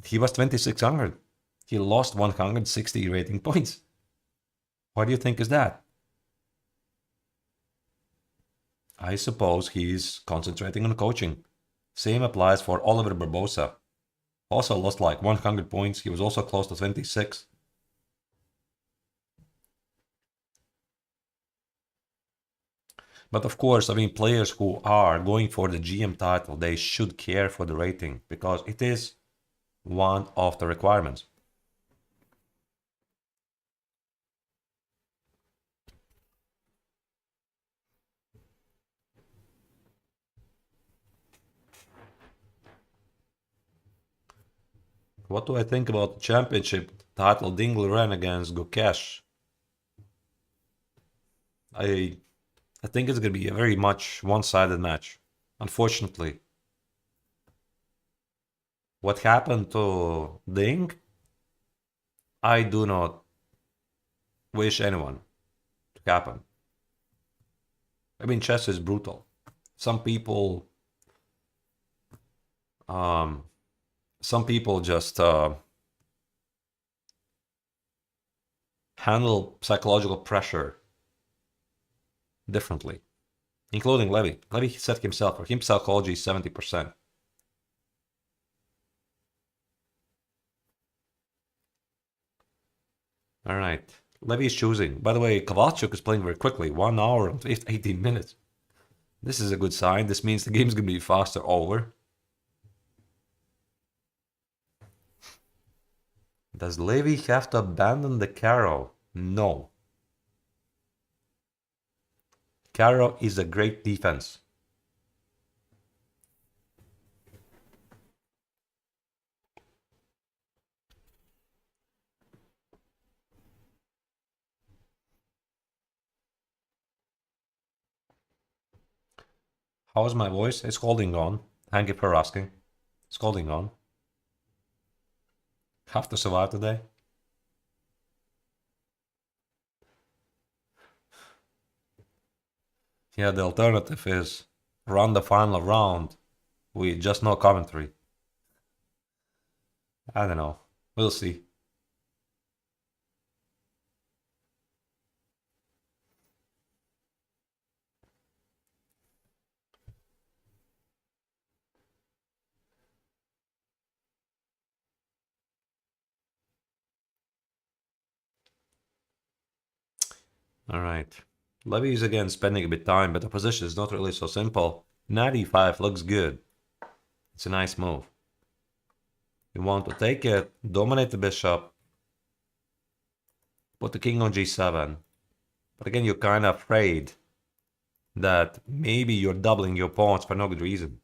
He was 2600. He lost 160 rating points. What do you think is that? I suppose he's concentrating on coaching. Same applies for Oliver Barbosa. Also lost like 100 points. He was also close to 26. But of course, I mean, players who are going for the GM title, they should care for the rating because it is one of the requirements. What do I think about the championship title Dingley ran against Gukesh? I think it's going to be a very much one-sided match, unfortunately. What happened to Ding? I do not wish anyone to happen. I mean, chess is brutal. Some people, um, some people just handle psychological pressure differently, including Levy. Levy said himself, for him, psychology is 70%. All right. Levy is choosing. By the way, Kovalchuk is playing very quickly, 1 hour and 18 minutes. This is a good sign. This means the game's going to be faster over. Does Levy have to abandon the Caro? No. Caro is a great defense. How's my voice? It's holding on. Thank you for asking. It's holding on. Have to survive today. Yeah, the alternative is run the final round with just no commentary. I don't know. We'll see. All right. Levy is again spending a bit time, but the position is not really so simple. 95 looks good. It's a nice move. You want to take it, dominate the bishop, put the king on g7. But again, you're kind of afraid that maybe you're doubling your pawns for no good reason.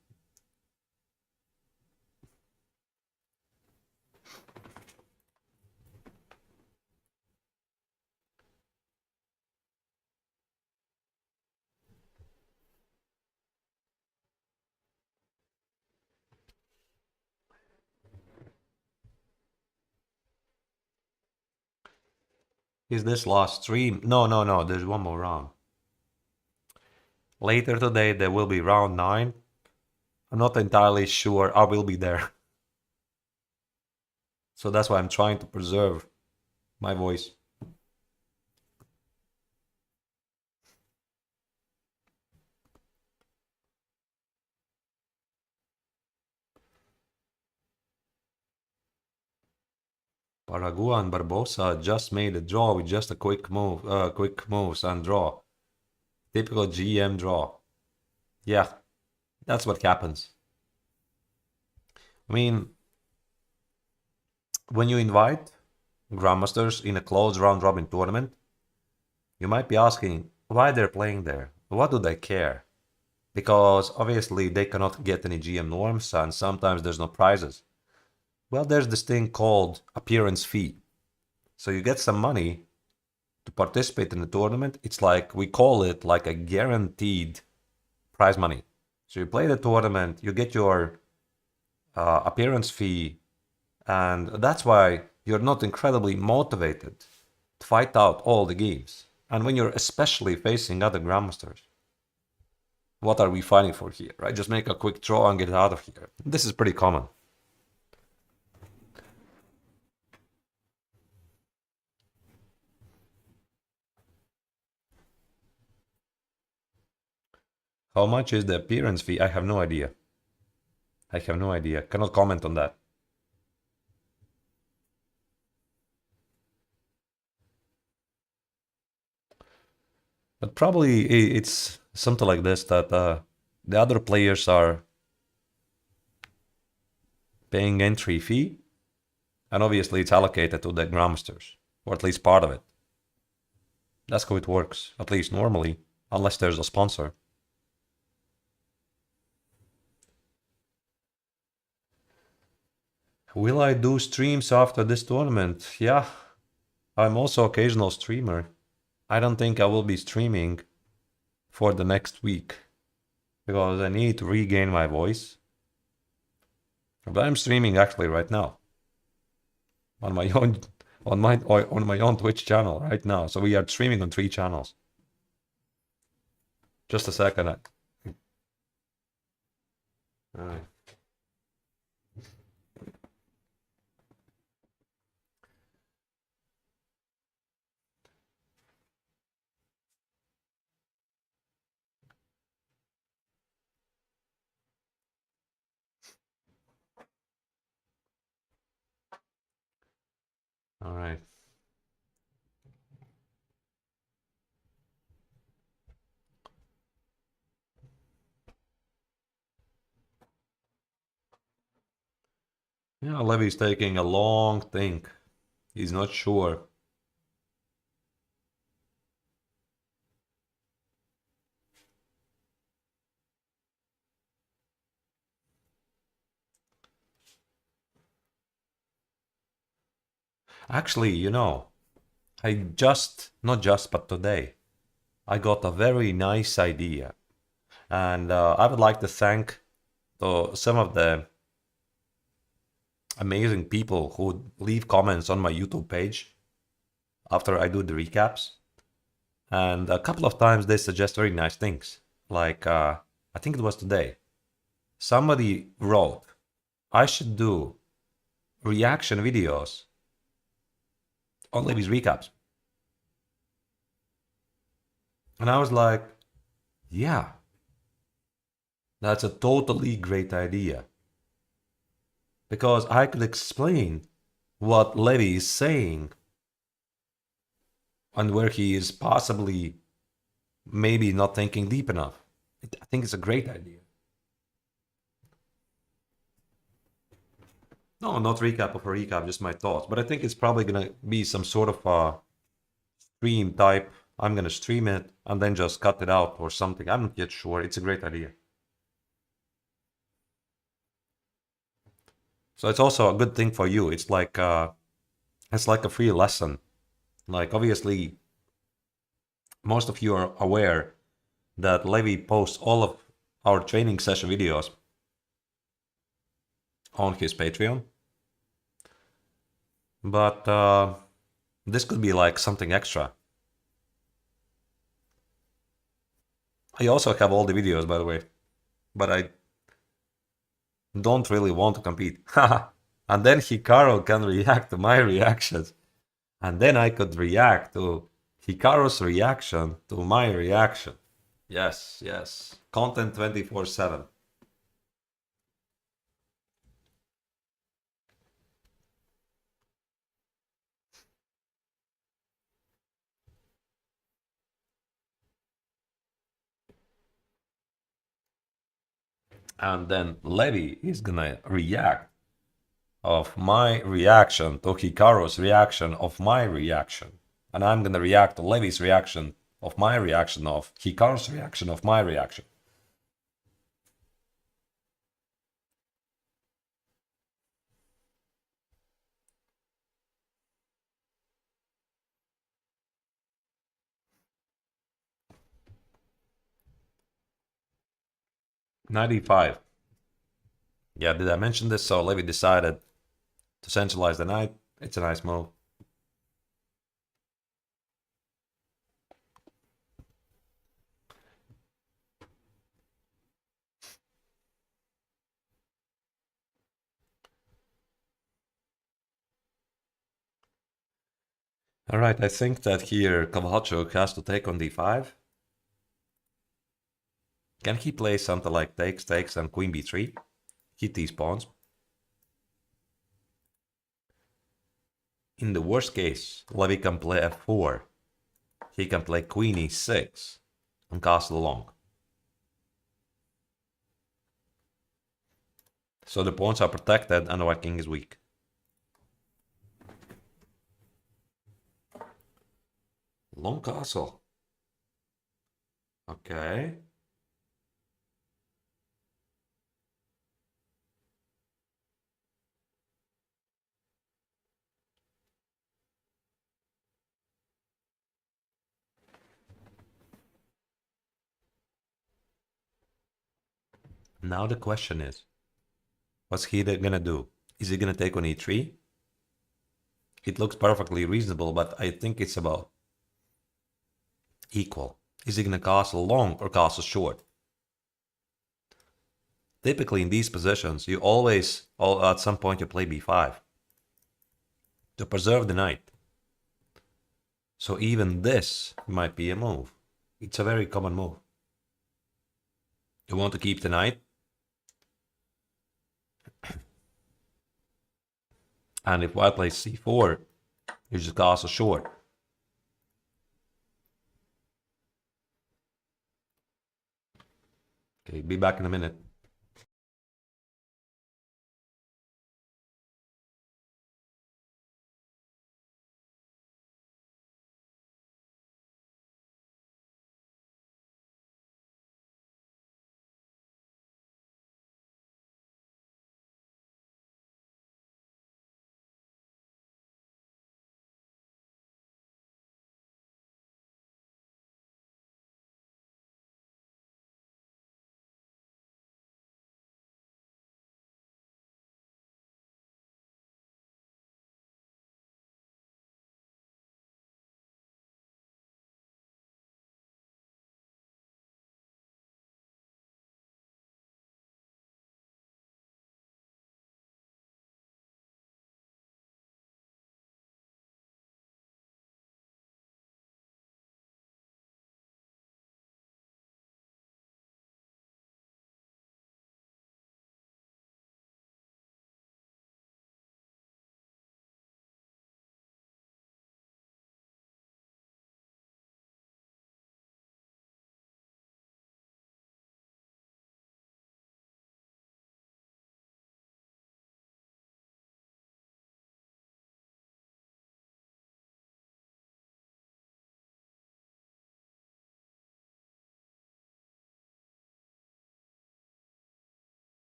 Is this last stream? No, there's one more round. Later today, there will be round 9. I'm not entirely sure I will be there. So that's why I'm trying to preserve my voice. Paragua and Barbosa just made a draw with just a quick moves and draw. Typical GM draw. Yeah, that's what happens. I mean, when you invite grandmasters in a closed round-robin tournament, you might be asking why they're playing there. What do they care? Because obviously they cannot get any GM norms and sometimes there's no prizes. Well, there's this thing called appearance fee. So you get some money to participate in the tournament. It's like, we call it like a guaranteed prize money. So you play the tournament, you get your appearance fee, and that's why you're not incredibly motivated to fight out all the games. And when you're especially facing other grandmasters, what are we fighting for here, right? Just make a quick draw and get out of here. This is pretty common. How much is the appearance fee? I have no idea. I have no idea. Cannot comment on that. But probably it's something like this, that the other players are paying entry fee, and obviously it's allocated to the grandmasters, or at least part of it. That's how it works, at least normally, unless there's a sponsor. Will I do streams after this tournament? Yeah, I'm also occasional streamer. I don't think I will be streaming for the next week because I need to regain my voice. But I'm streaming actually right now on my own on my own Twitch channel right now. So we are streaming on 3 channels. Just a second. All right. All right. Yeah, Levy's taking a long think. He's not sure. Actually, not just, but today, I got a very nice idea. And I would like to thank some of the amazing people who leave comments on my YouTube page after I do the recaps. And a couple of times they suggest very nice things. Like, I think it was today. Somebody wrote, I should do reaction videos on Levy's recaps. And I was like, yeah, that's a totally great idea. Because I could explain what Levy is saying and where he is possibly maybe not thinking deep enough. I think it's a great idea. No, not recap of a recap, just my thoughts. But I think it's probably gonna be some sort of a stream type. I'm gonna stream it and then just cut it out or something. I'm not yet sure. It's a great idea. So it's also a good thing for you. It's like a free lesson. Like obviously most of you are aware that Levy posts all of our training session videos on his Patreon. But this could be like something extra. I also have all the videos, by the way, but I don't really want to compete. And then Hikaru can react to my reactions. And then I could react to Hikaru's reaction to my reaction. Yes, yes. Content 24/7. And then Levy is gonna react of my reaction to Hikaru's reaction of my reaction. And I'm gonna react to Levy's reaction of my reaction of Hikaru's reaction of my reaction. '95. Yeah, did I mention this? So Levy decided to centralize the knight. It's a nice move. All right, I think that here Kawachuk has to take on d5. Can he play something like takes, and queen b3? Hit these pawns. In the worst case, Levy can play f4. He can play queen e6 and castle long. So the pawns are protected and the white king is weak. Long castle. Okay. Now the question is, what's he gonna do? Is he gonna take on e3? It looks perfectly reasonable, but I think it's about equal. Is he gonna castle long or castle short? Typically in these positions, you always, at some point you play b5 to preserve the knight. So even this might be a move. It's a very common move. You want to keep the knight. And if white plays c4, you just castle short. Okay, be back in a minute.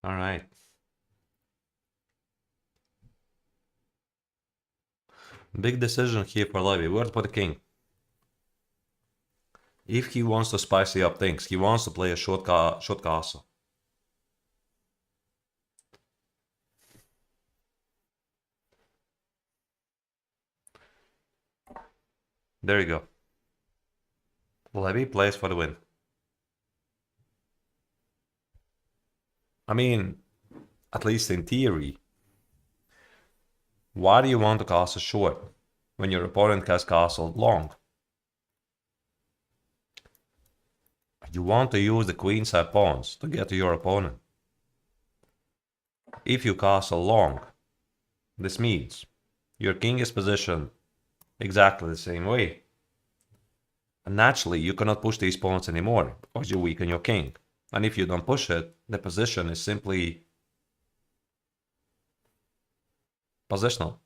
All right. Big decision here for Levy. Where to put the king? If he wants to spicy up things, he wants to play a short castle. There you go. Levy plays for the win. I mean, at least in theory. Why do you want to castle short when your opponent has castled long? You want to use the queenside pawns to get to your opponent. If you castle long, this means your king is positioned exactly the same way. And naturally, you cannot push these pawns anymore because you weaken your king. And if you don't push it, the position is simply positional.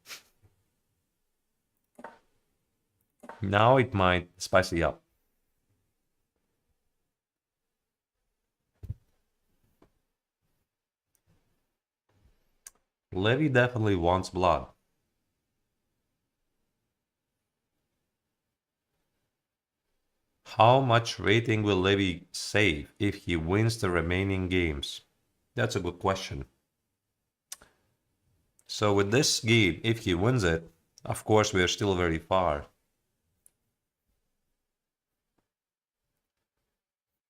Now it might spicy up. Levy definitely wants blood. How much rating will Levy save if he wins the remaining games? That's a good question. So with this game, if he wins it, of course we are still very far.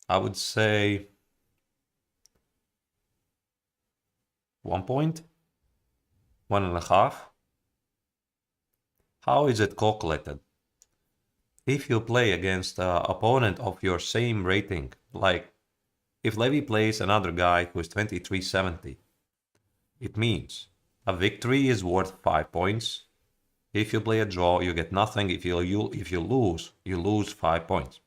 I would say 1 point, 1.5. How is it calculated? If you play against an opponent of your same rating, like if Levy plays another guy who is 2370, it means a victory is worth 5 points. If you play a draw, you get nothing. If you lose, you lose 5 points.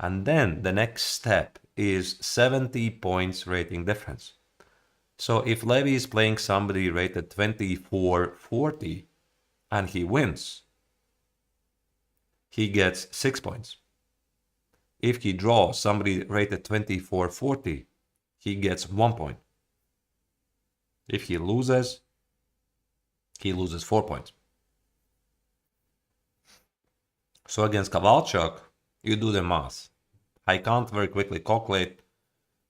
And then the next step is 70 points rating difference. So if Levy is playing somebody rated 2440 and he wins, he gets 6 points. If he draws somebody rated 2440, he gets 1 point. If he loses 4 points. So against Kovalchuk, you do the math. I can't very quickly calculate.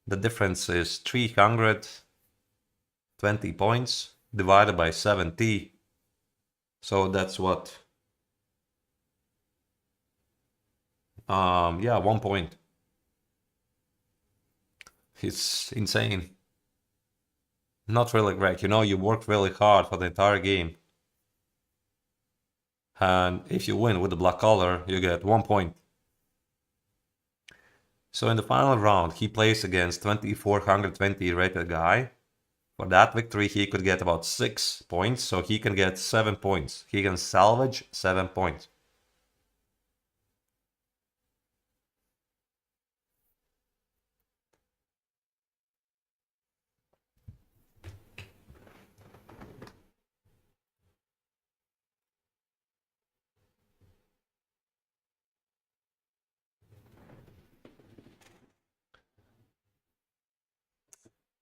The difference is 320 points divided by 70. So that's what? 1 point. It's insane. Not really great. You worked really hard for the entire game. And if you win with the black color, you get 1 point. So in the final round, he plays against 2420 rated guy. For that victory, he could get about 6 points, so he can get 7 points. He can salvage 7 points.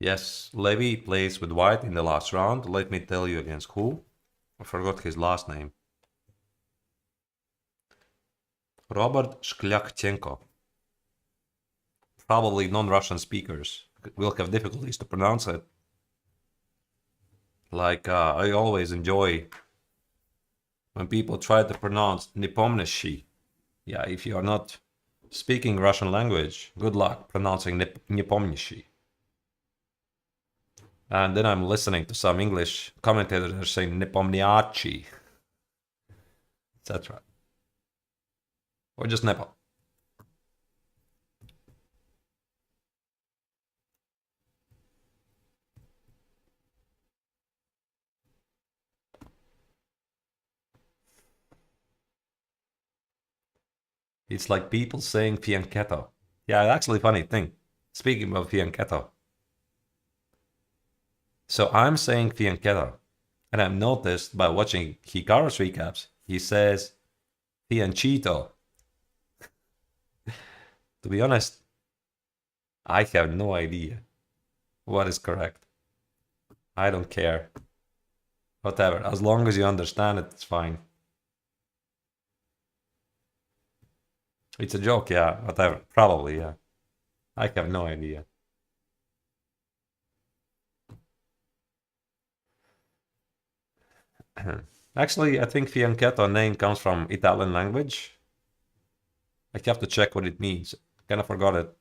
Yes, Levy plays with white in the last round. Let me tell you against who. I forgot his last name. Robert Shklyakchenko. Probably non-Russian speakers will have difficulties to pronounce it. Like, I always enjoy when people try to pronounce Nepomniachtchi. Yeah, if you are not speaking Russian language, good luck pronouncing Nepomniachtchi. And then I'm listening to some English commentators that are saying Nepomniachtchi, etc. Or just Nepo. It's like people saying fianchetto. Yeah, actually funny thing. Speaking of fianchetto. So I'm saying fianchetto. And I've noticed by watching Hikaru's recaps, he says fianchetto. To be honest, I have no idea. What is correct? I don't care. Whatever. As long as you understand it, it's fine. It's a joke, yeah. Whatever. Probably, yeah. I have no idea. Actually, I think fianchetto name comes from Italian language. I have to check what it means. Kind of forgot it.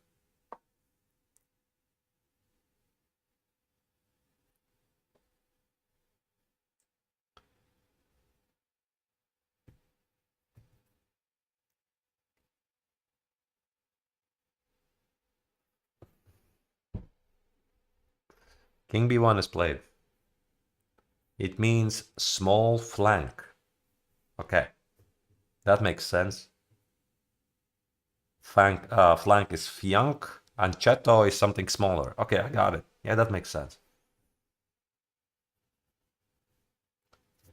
King b1 is played. It means small flank. Okay, that makes sense. Flank is fianc, and cetto is something smaller. Okay, I got it. Yeah, that makes sense.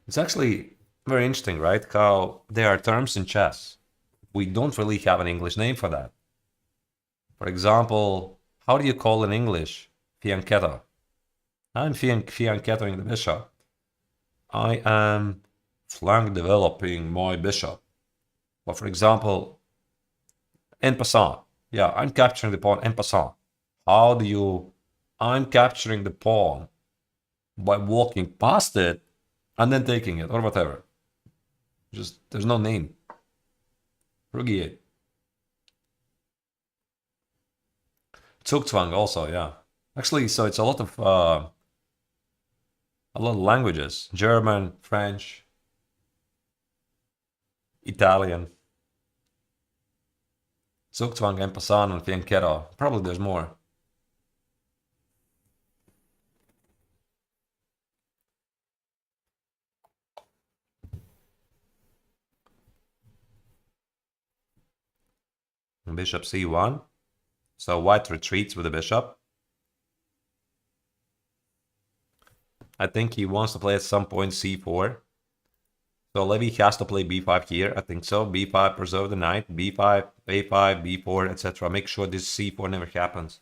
It's actually very interesting, right? How there are terms in chess. We don't really have an English name for that. For example, how do you call in English fianchetto? I'm fianchettoing the bishop. I am flank developing my bishop. Or for example, en passant. Yeah, I'm capturing the pawn en passant. How do you... I'm capturing the pawn by walking past it and then taking it, or whatever. Just, there's no name. Rugier. Zugzwang also, yeah. Actually, so it's a lot of languages. German, French, Italian. Zugzwang, en passant, and fianchetto. Probably there's more. Bishop c1. So white retreats with the bishop. I think he wants to play at some point c4. So Levy has to play b5 here. I think so. b5, preserve the knight. b5, a5, b4, etc. Make sure this c4 never happens.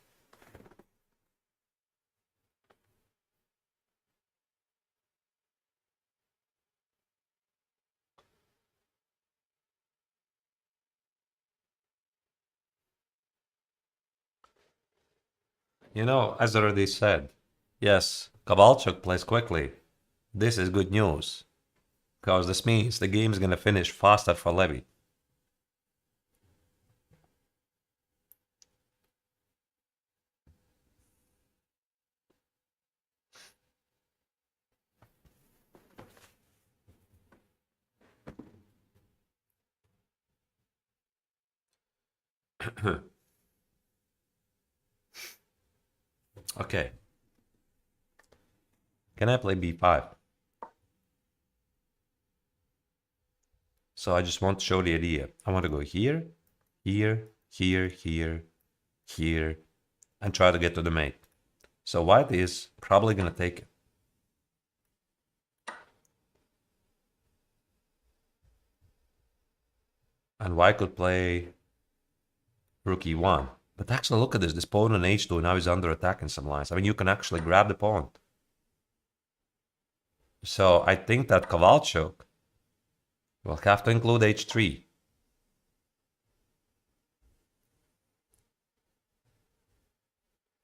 You know, as I already said, yes, Kovalchuk plays quickly. This is good news, because this means the game is gonna finish faster for Levy. Okay. Can I play b5? So I just want to show the idea. I want to go here, here, here, here, here, and try to get to the mate. So white is probably gonna take it. And white could play rook e1. But actually look at this. This pawn on h2 now is under attack in some lines. I mean, you can actually grab the pawn. So I think that Kovalchuk will have to include h3.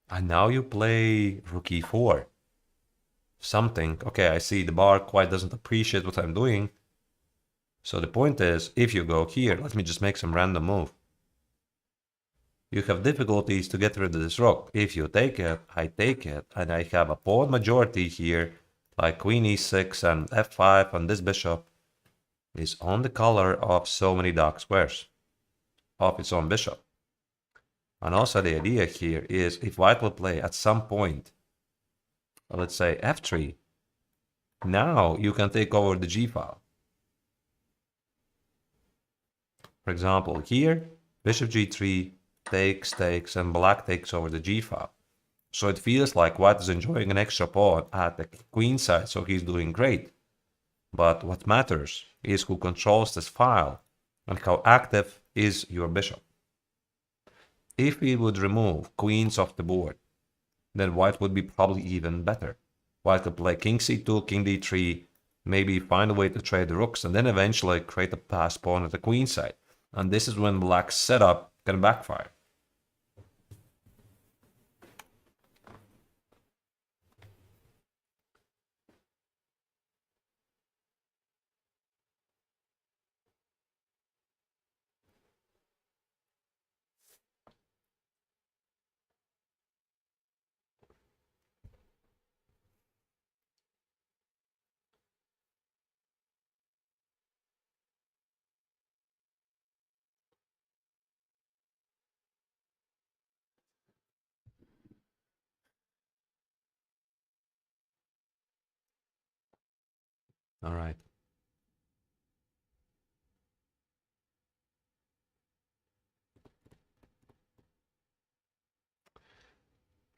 And now you play rook e4. Something. Okay, I see the bar quite doesn't appreciate what I'm doing. So the point is, if you go here, let me just make some random move. You have difficulties to get rid of this rook. If you take it, I take it, and I have a pawn majority here, like queen e6 and f5, and this bishop is on the color of so many dark squares of its own bishop. And also the idea here is if white will play at some point, let's say f3, now you can take over the g file. For example, here, bishop g3 takes, and black takes over the g file. So it feels like white is enjoying an extra pawn at the queen side, so he's doing great. But what matters is who controls this file and how active is your bishop. If we would remove queens off the board, then white would be probably even better. White could play king c2, king d3, maybe find a way to trade the rooks, and then eventually create a pass pawn at the queen side. And this is when black's setup can backfire. All right.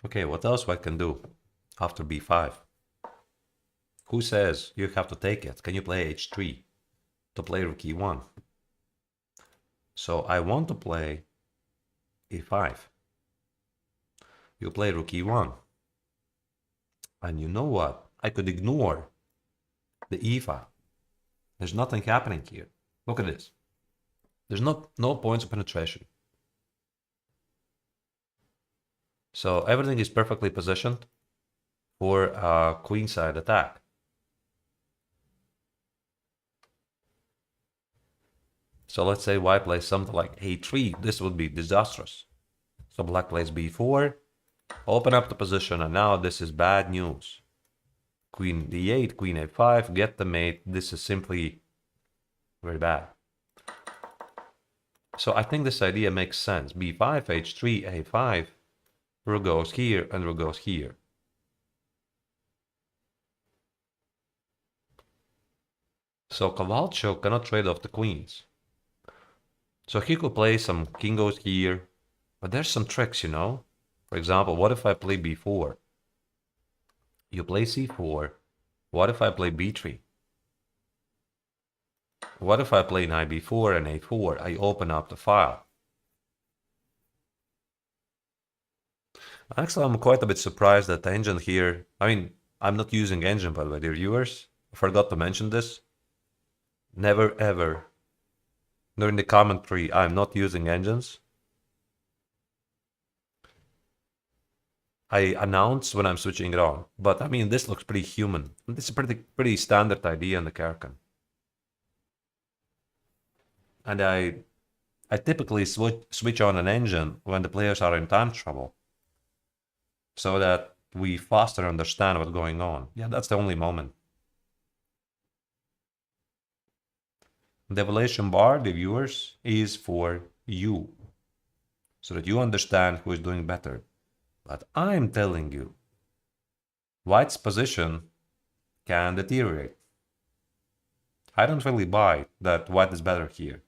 Okay, what else white can do after b5? Who says you have to take it? Can you play h3 to play rook e1? So I want to play e5. You play rook e1. And you know what? I could ignore the e file. There's nothing happening here. Look at this. There's no points of penetration. So everything is perfectly positioned for a queenside attack. So let's say white plays something like a3. This would be disastrous. So black plays b4, open up the position, and now this is bad news. Queen d8, queen a5, get the mate. This is simply very bad. So I think this idea makes sense. b5, h3, a5, rook goes here, and rook goes here. So Cavalcio cannot trade off the queens. So he could play some king goes here, but there's some tricks, you know? For example, what if I play b4? You play c4. What if I play b3? What if I play knight b4 and a4? I open up the file. Actually, I'm quite a bit surprised that engine here... I mean, I'm not using engine, by the way, dear viewers. I forgot to mention this. Never ever. During the commentary, I'm not using engines. I announce when I'm switching it on. But I mean, this looks pretty human. This is a pretty standard idea in the Karkan. And I typically switch on an engine when the players are in time trouble, so that we faster understand what's going on. Yeah, that's the only moment. The evaluation bar, the viewers, is for you, so that you understand who is doing better. But I'm telling you, white's position can deteriorate. I don't really buy that white is better here.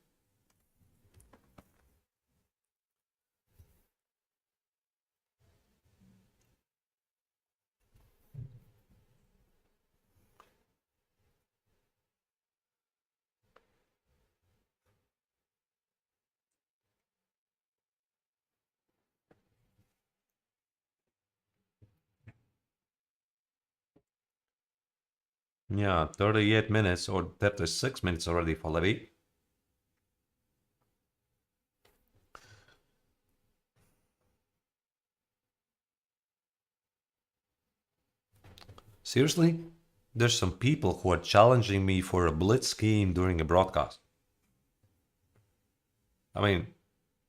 Yeah, 38 minutes or 36 minutes already for Levy. Seriously? There's some people who are challenging me for a blitz game during a broadcast. I mean,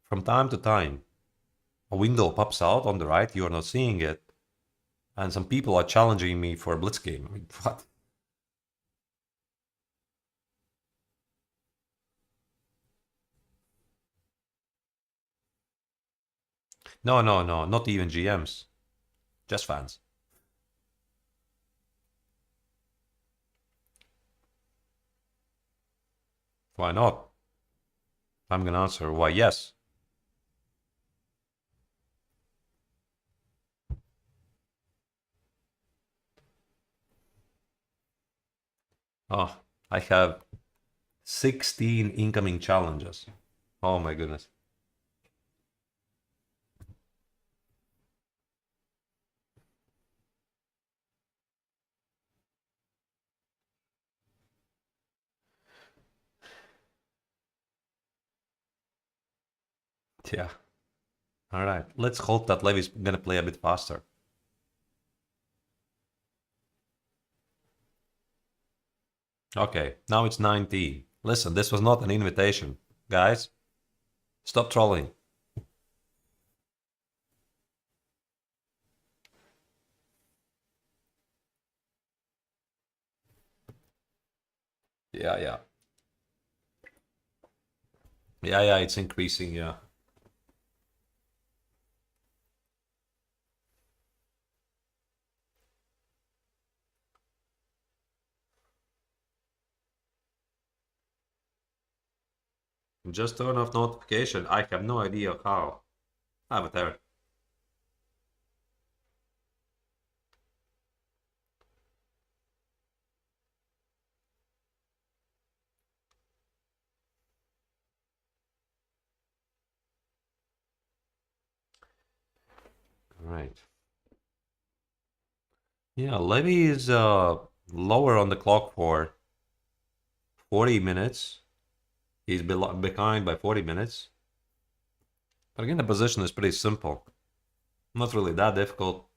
from time to time, a window pops out on the right, you are not seeing it, and some people are challenging me for a blitz game. I mean, what? No, not even GMs. Just fans. Why not? I'm gonna answer why yes. Oh, I have 16 incoming challenges. Oh my goodness. Yeah. All right. Let's hope that Levy's gonna play a bit faster. Okay, now it's 19. Listen, this was not an invitation. Guys, stop trolling. Yeah, yeah. Yeah, yeah, it's increasing, yeah. Just turn off notification. I have no idea how. Ah, but there. All right. Yeah, Levy is lower on the clock for 40 minutes. He's behind by 40 minutes. But again, the position is pretty simple. Not really that difficult.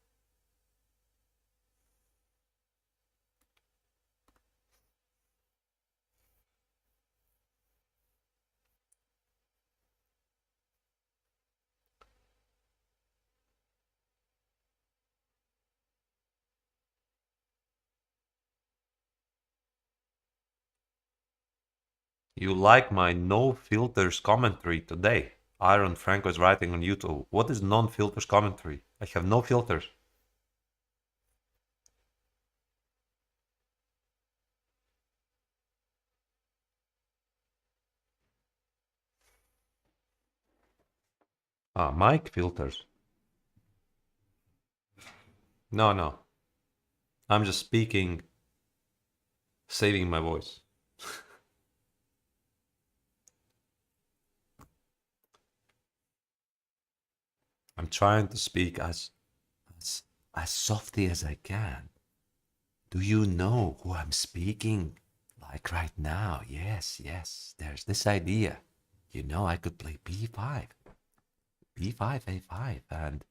You like my no filters commentary today? Iron Franco is writing on YouTube. What is non filters commentary? I have no filters. Ah, mic filters. No, no. I'm just speaking, saving my voice. I'm trying to speak as as softly as I can. Do you know who I'm speaking? Like right now, yes, yes. There's this idea. You know, I could play b5, b5, a5, and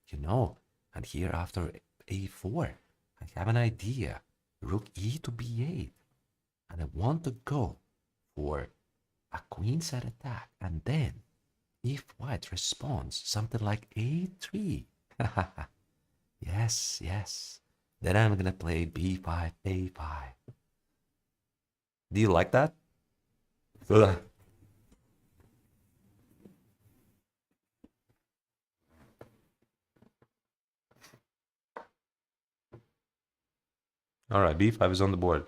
and here after a4, I have an idea. Rook e to b8, and I want to go for a queenside attack, and then if white responds something like a3, yes, yes, then I'm gonna play b5, a5. Do you like that? Ugh. All right, b5 is on the board.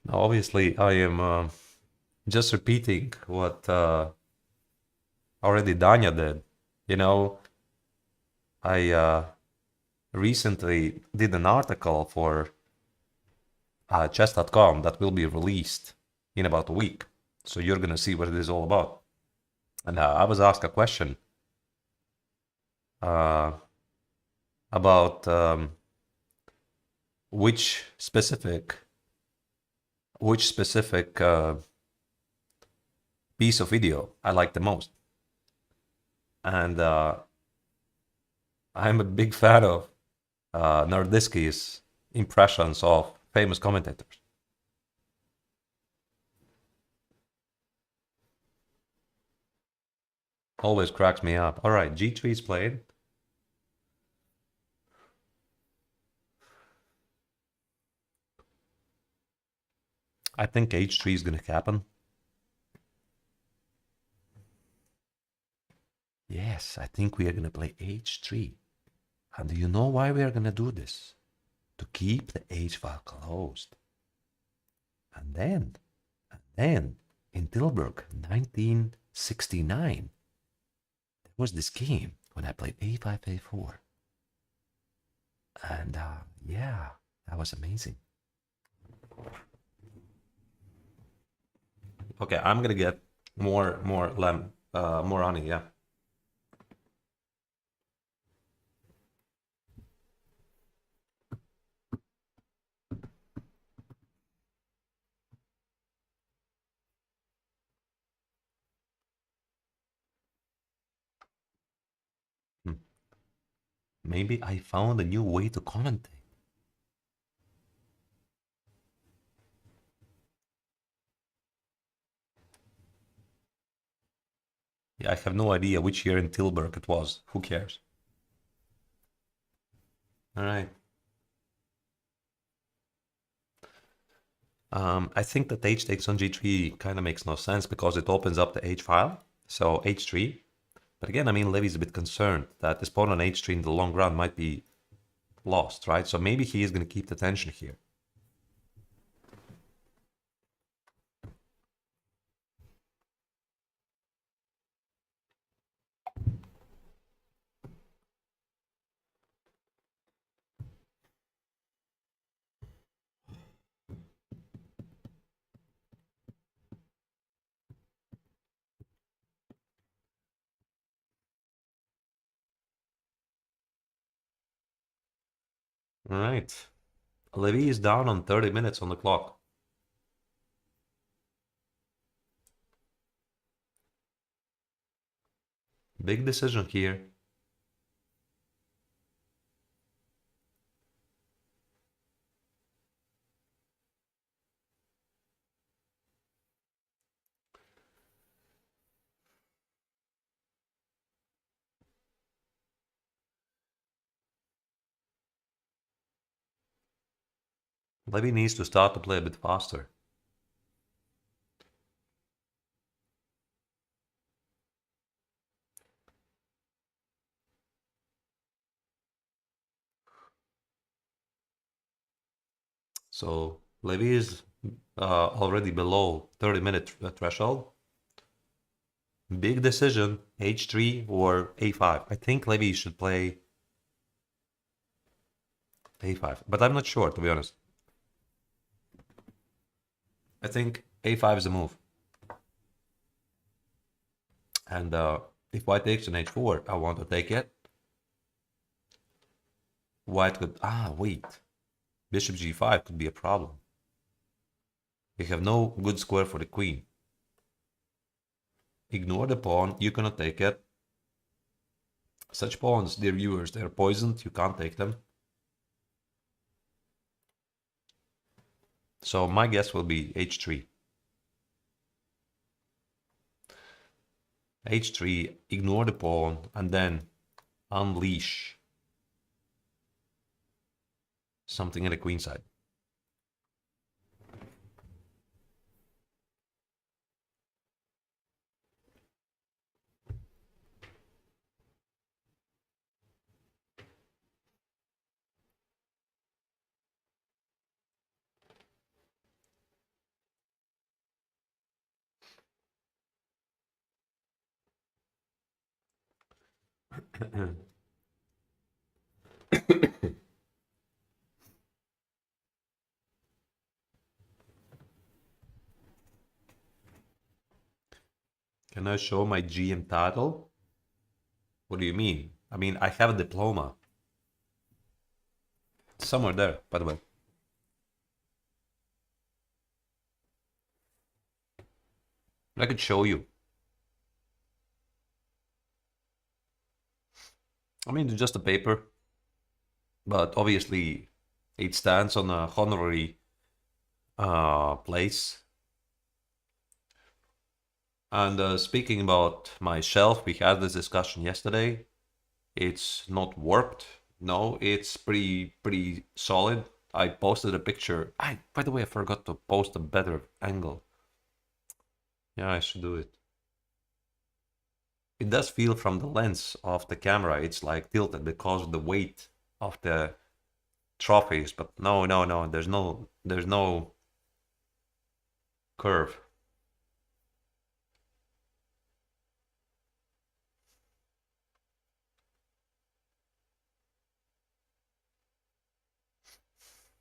Now, obviously, I am just repeating what already Danya did. You know, I recently did an article for chess.com that will be released in about a week. So you're going to see what it is all about. And I was asked a question uh, about which specific piece of video I like the most. And I'm a big fan of Nardisky's impressions of famous commentators. Always cracks me up. All right, G3 is played. I think H3 is going to happen. Yes, I think we are going to play H3. And do you know why we are going to do this? To keep the H file closed. And then, in Tilburg, 1969, there was this game when I played A5, A4. And yeah, that was amazing. Okay, I'm gonna get more honey, yeah. Maybe I found a new way to commentate. Yeah, I have no idea which year in Tilburg it was. Who cares? All right. I think that h takes on g3 kind of makes no sense because it opens up the h file. So h3. But again, I mean, Levy's a bit concerned that this pawn on h3 in the long run might be lost, right? So maybe he is going to keep the tension here. All right. Levy is down on 30 minutes on the clock. Big decision here. Levy needs to start to play a bit faster. So Levy is already below 30-minute threshold. Big decision, h3 or a5. I think Levy should play a5, but I'm not sure, to be honest. I think a5 is a move. And if white takes an h4, I want to take it. White could... wait. Bishop g5 could be a problem. We have no good square for the queen. Ignore the pawn, you cannot take it. Such pawns, dear viewers, they're poisoned, you can't take them. So my guess will be h3. h3, ignore the pawn, and then unleash something in the queen side. Can I show my GM title? What do you mean? I mean, I have a diploma. It's somewhere there, by the way. I could show you. I mean, it's just a paper, but obviously it stands on a honorary place. And speaking about my shelf, we had this discussion yesterday. It's not warped. No, it's pretty solid. I posted a picture. By the way, I forgot to post a better angle. Yeah, I should do it. It does feel from the lens of the camera, it's like tilted because of the weight of the trophies. But no, there's no curve.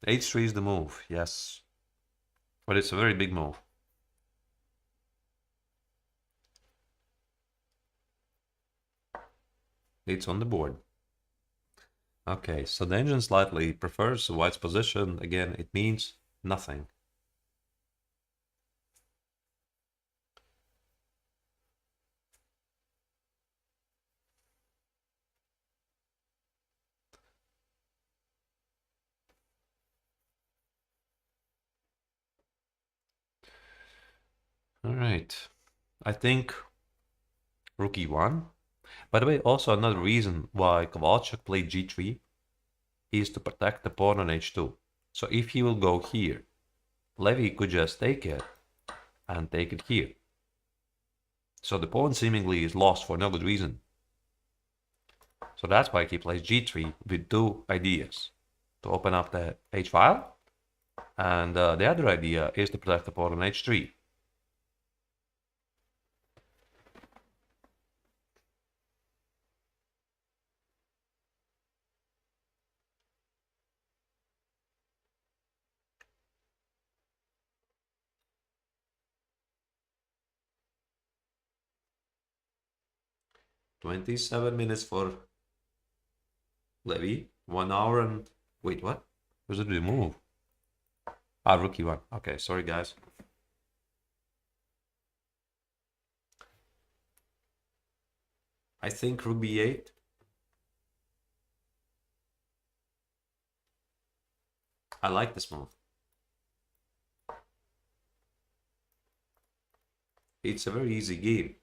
H3 is the move, yes. But it's a very big move. It's on the board. Okay, so the engine slightly prefers white's position. Again, it means nothing. Right. I think rook e1. By the way, also another reason why Kovalchuk played g3 is to protect the pawn on h2. So if he will go here, Levy could just take it and take it here. So the pawn seemingly is lost for no good reason. So that's why he plays g3 with two ideas. To open up the h file, and the other idea is to protect the pawn on h3. 27 minutes for Levy. 1 hour and... Wait, what? Where's the move? Ah, rook e1. Okay, sorry guys. I think rook b8. I like this move. It's a very easy game.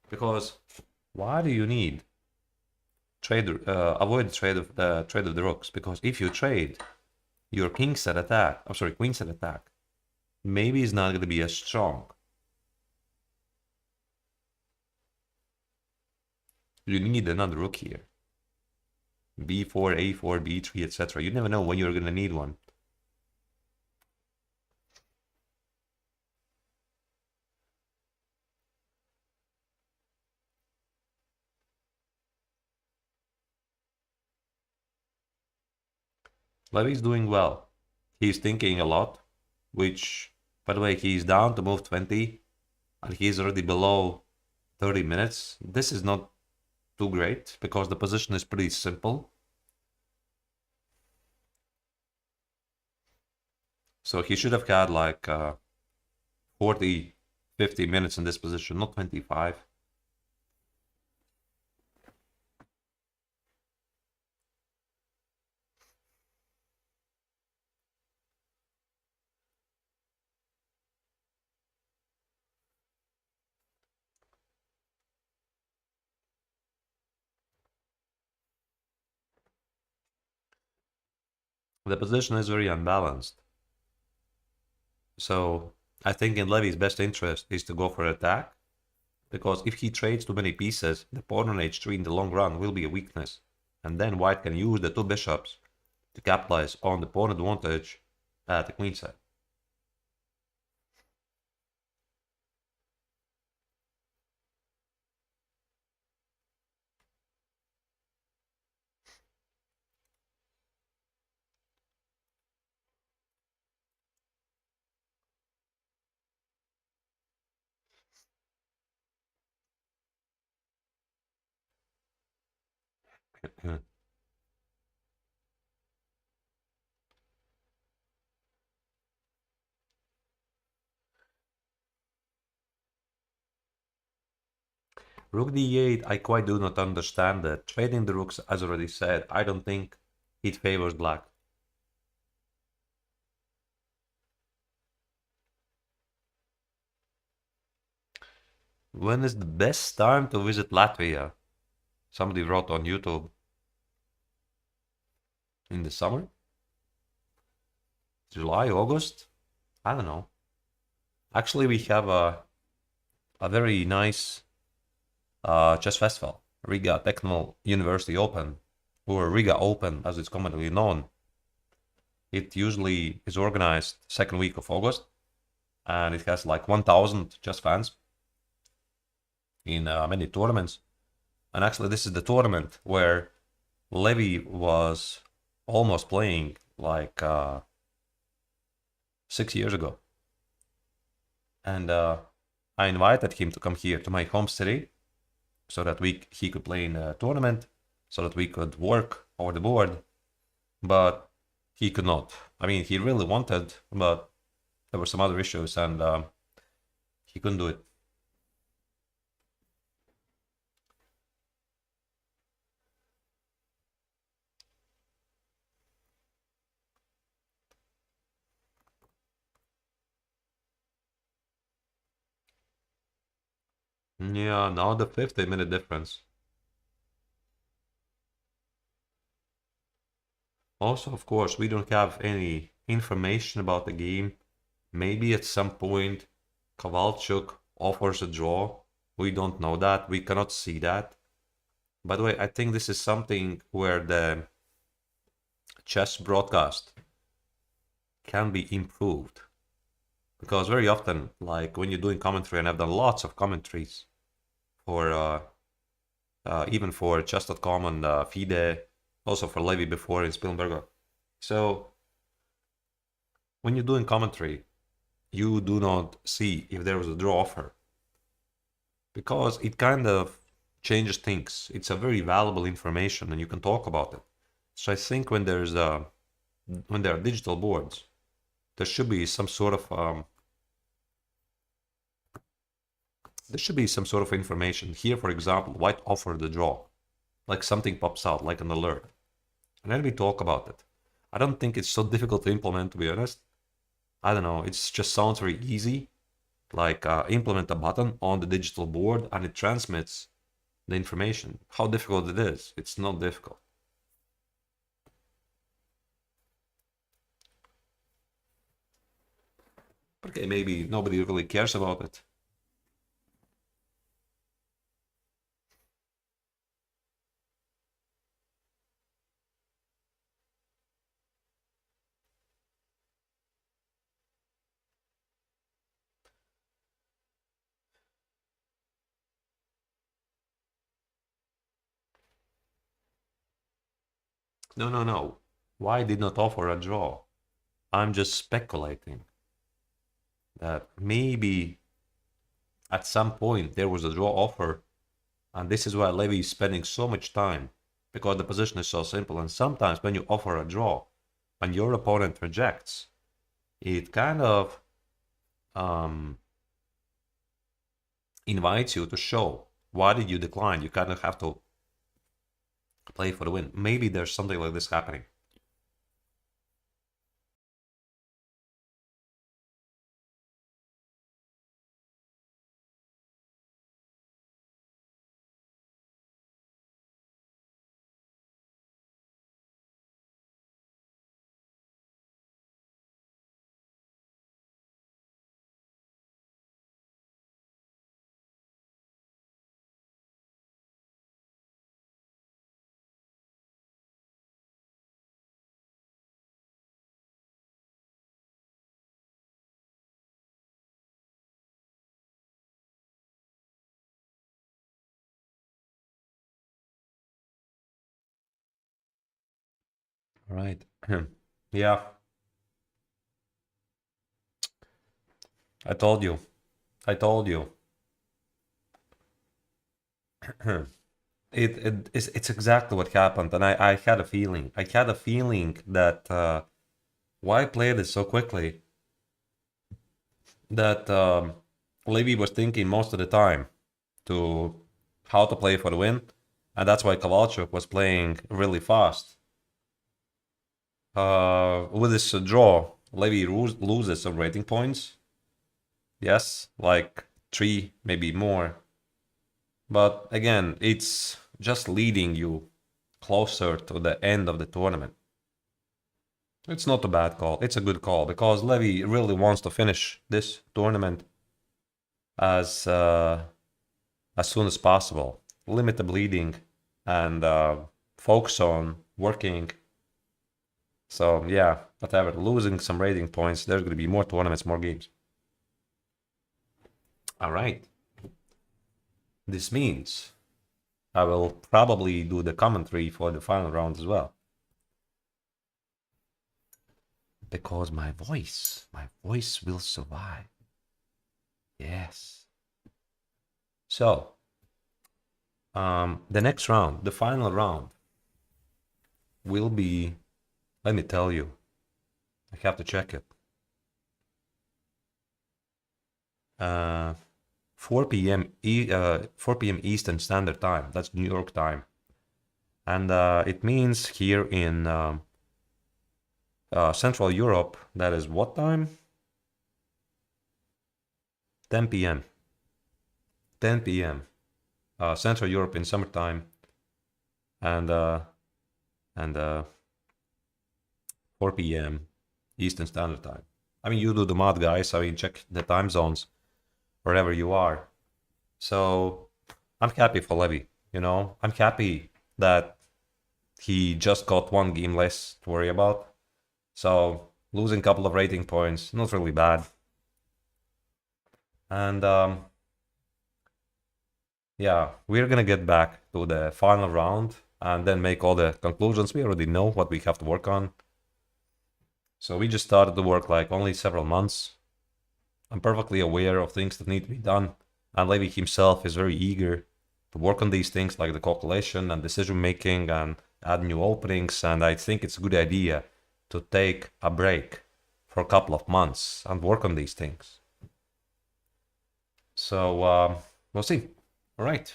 Because why do you need avoid trade of the rooks? Because if you trade, your king set attack, I'm sorry, queen set attack, maybe is not going to be as strong. You need another rook here. b4, a4, b3, etc. You never know when you're going to need one. Levy's doing well. He's thinking a lot, which, by the way, he's down to move 20, and he's already below 30 minutes. This is not too great, because the position is pretty simple. So he should have had like 40, 50 minutes in this position, not 25. The position is very unbalanced. So I think in Levy's best interest is to go for attack, because if he trades too many pieces, the pawn on h3 in the long run will be a weakness, and then white can use the two bishops to capitalize on the pawn advantage at the queen side. Rook d8, I quite do not understand that. Trading the rooks, as already said, I don't think it favors black. When is the best time to visit Latvia? Somebody wrote on YouTube. In the summer? July, August? I don't know. Actually, we have a very nice chess festival, Riga Technical University Open, or Riga Open as it's commonly known. It usually is organized second week of August, and it has like 1,000 chess fans in many tournaments. And actually, this is the tournament where Levy was almost playing like 6 years ago. And I invited him to come here to my home city so that he could play in a tournament, so that we could work over the board, but he could not. I mean, he really wanted, but there were some other issues, and he couldn't do it. Yeah, now the 50-minute difference. Also, of course, we don't have any information about the game. Maybe at some point Kovalchuk offers a draw. We don't know that. We cannot see that. By the way, I think this is something where the chess broadcast can be improved. Because very often, like when you're doing commentary, and I've done lots of commentaries for even for chess.com and FIDE, also for Levy before in Spielberger. So when you're doing commentary, you do not see if there was a draw offer because it kind of changes things. It's a very valuable information and you can talk about it. So I think when there are digital boards, there should be some sort of information. Here, for example, white offered the draw. Like something pops out, like an alert. And then we talk about it. I don't think it's so difficult to implement, to be honest. I don't know, it just sounds very easy. Like implement a button on the digital board and it transmits the information. How difficult it is? It's not difficult. Okay, maybe nobody really cares about it. No, no, no. Why did not offer a draw? I'm just speculating that maybe at some point there was a draw offer, and this is why Levy is spending so much time because the position is so simple. And sometimes when you offer a draw and your opponent rejects, it kind of um, invites you to show why did you decline. You kind of have to play for the win. Maybe there's something like this happening. Right. Yeah, I told you. I told you. It's exactly what happened, and I had a feeling. I had a feeling that why played it so quickly that Levy was thinking most of the time to how to play for the win, and that's why Kovalchuk was playing really fast. With this draw, Levy loses some rating points. Yes, like 3, maybe more. But again, it's just leading you closer to the end of the tournament. It's not a bad call. It's a good call because Levy really wants to finish this tournament as soon as possible. Limit the bleeding and focus on working. So yeah, whatever. Losing some rating points. There's going to be more tournaments, more games. All right. This means I will probably do the commentary for the final round as well. Because my voice will survive. Yes. So, the next round, the final round, will be, let me tell you, I have to check it. 4 p.m. 4 p.m. Eastern Standard Time. That's New York time. And it means here in Central Europe, that is what time? 10 p.m. 10 p.m. Central Europe in summertime, and 4 p.m. Eastern Standard Time. I mean, you do the math, guys. I mean, check the time zones wherever you are. So I'm happy for Levy. I'm happy that he just got one game less to worry about. So losing a couple of rating points, not really bad. And yeah, we're gonna get back to the final round and then make all the conclusions. We already know what we have to work on. So we just started to work like only several months. I'm perfectly aware of things that need to be done, and Levy himself is very eager to work on these things like the calculation and decision making and add new openings. And I think it's a good idea to take a break for a couple of months and work on these things. So we'll see. All right.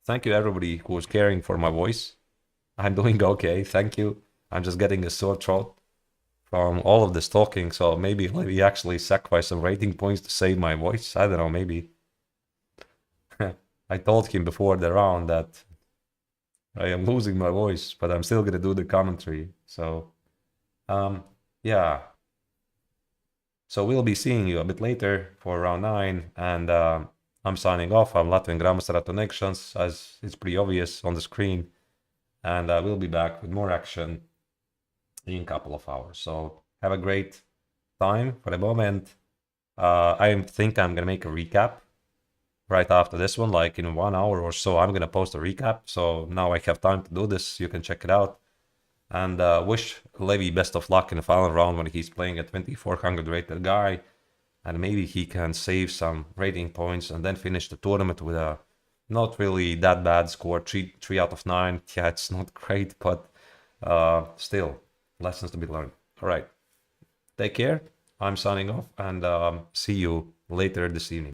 Thank you everybody who was caring for my voice. I'm doing okay, thank you. I'm just getting a sore throat from all of this talking, so maybe Levy actually sacrificed some rating points to save my voice. I don't know, maybe. I told him before the round that I am losing my voice, but I'm still gonna do the commentary. So, yeah. So we'll be seeing you a bit later for round 9, and I'm signing off. I'm Latvian Grandmaster Connections, as it's pretty obvious on the screen, and we'll be back with more action in a couple of hours. So have a great time. For the moment, I think I'm gonna make a recap right after this one, like in 1 hour or so. I'm gonna post a recap, so now I have time to do this. You can check it out, and wish Levy best of luck in the final round when he's playing a 2400 rated guy, and maybe he can save some rating points and then finish the tournament with a not really that bad score. 3 out of 9. Yeah, it's not great, but still lessons to be learned. All right, take care. I'm signing off, and see you later this evening.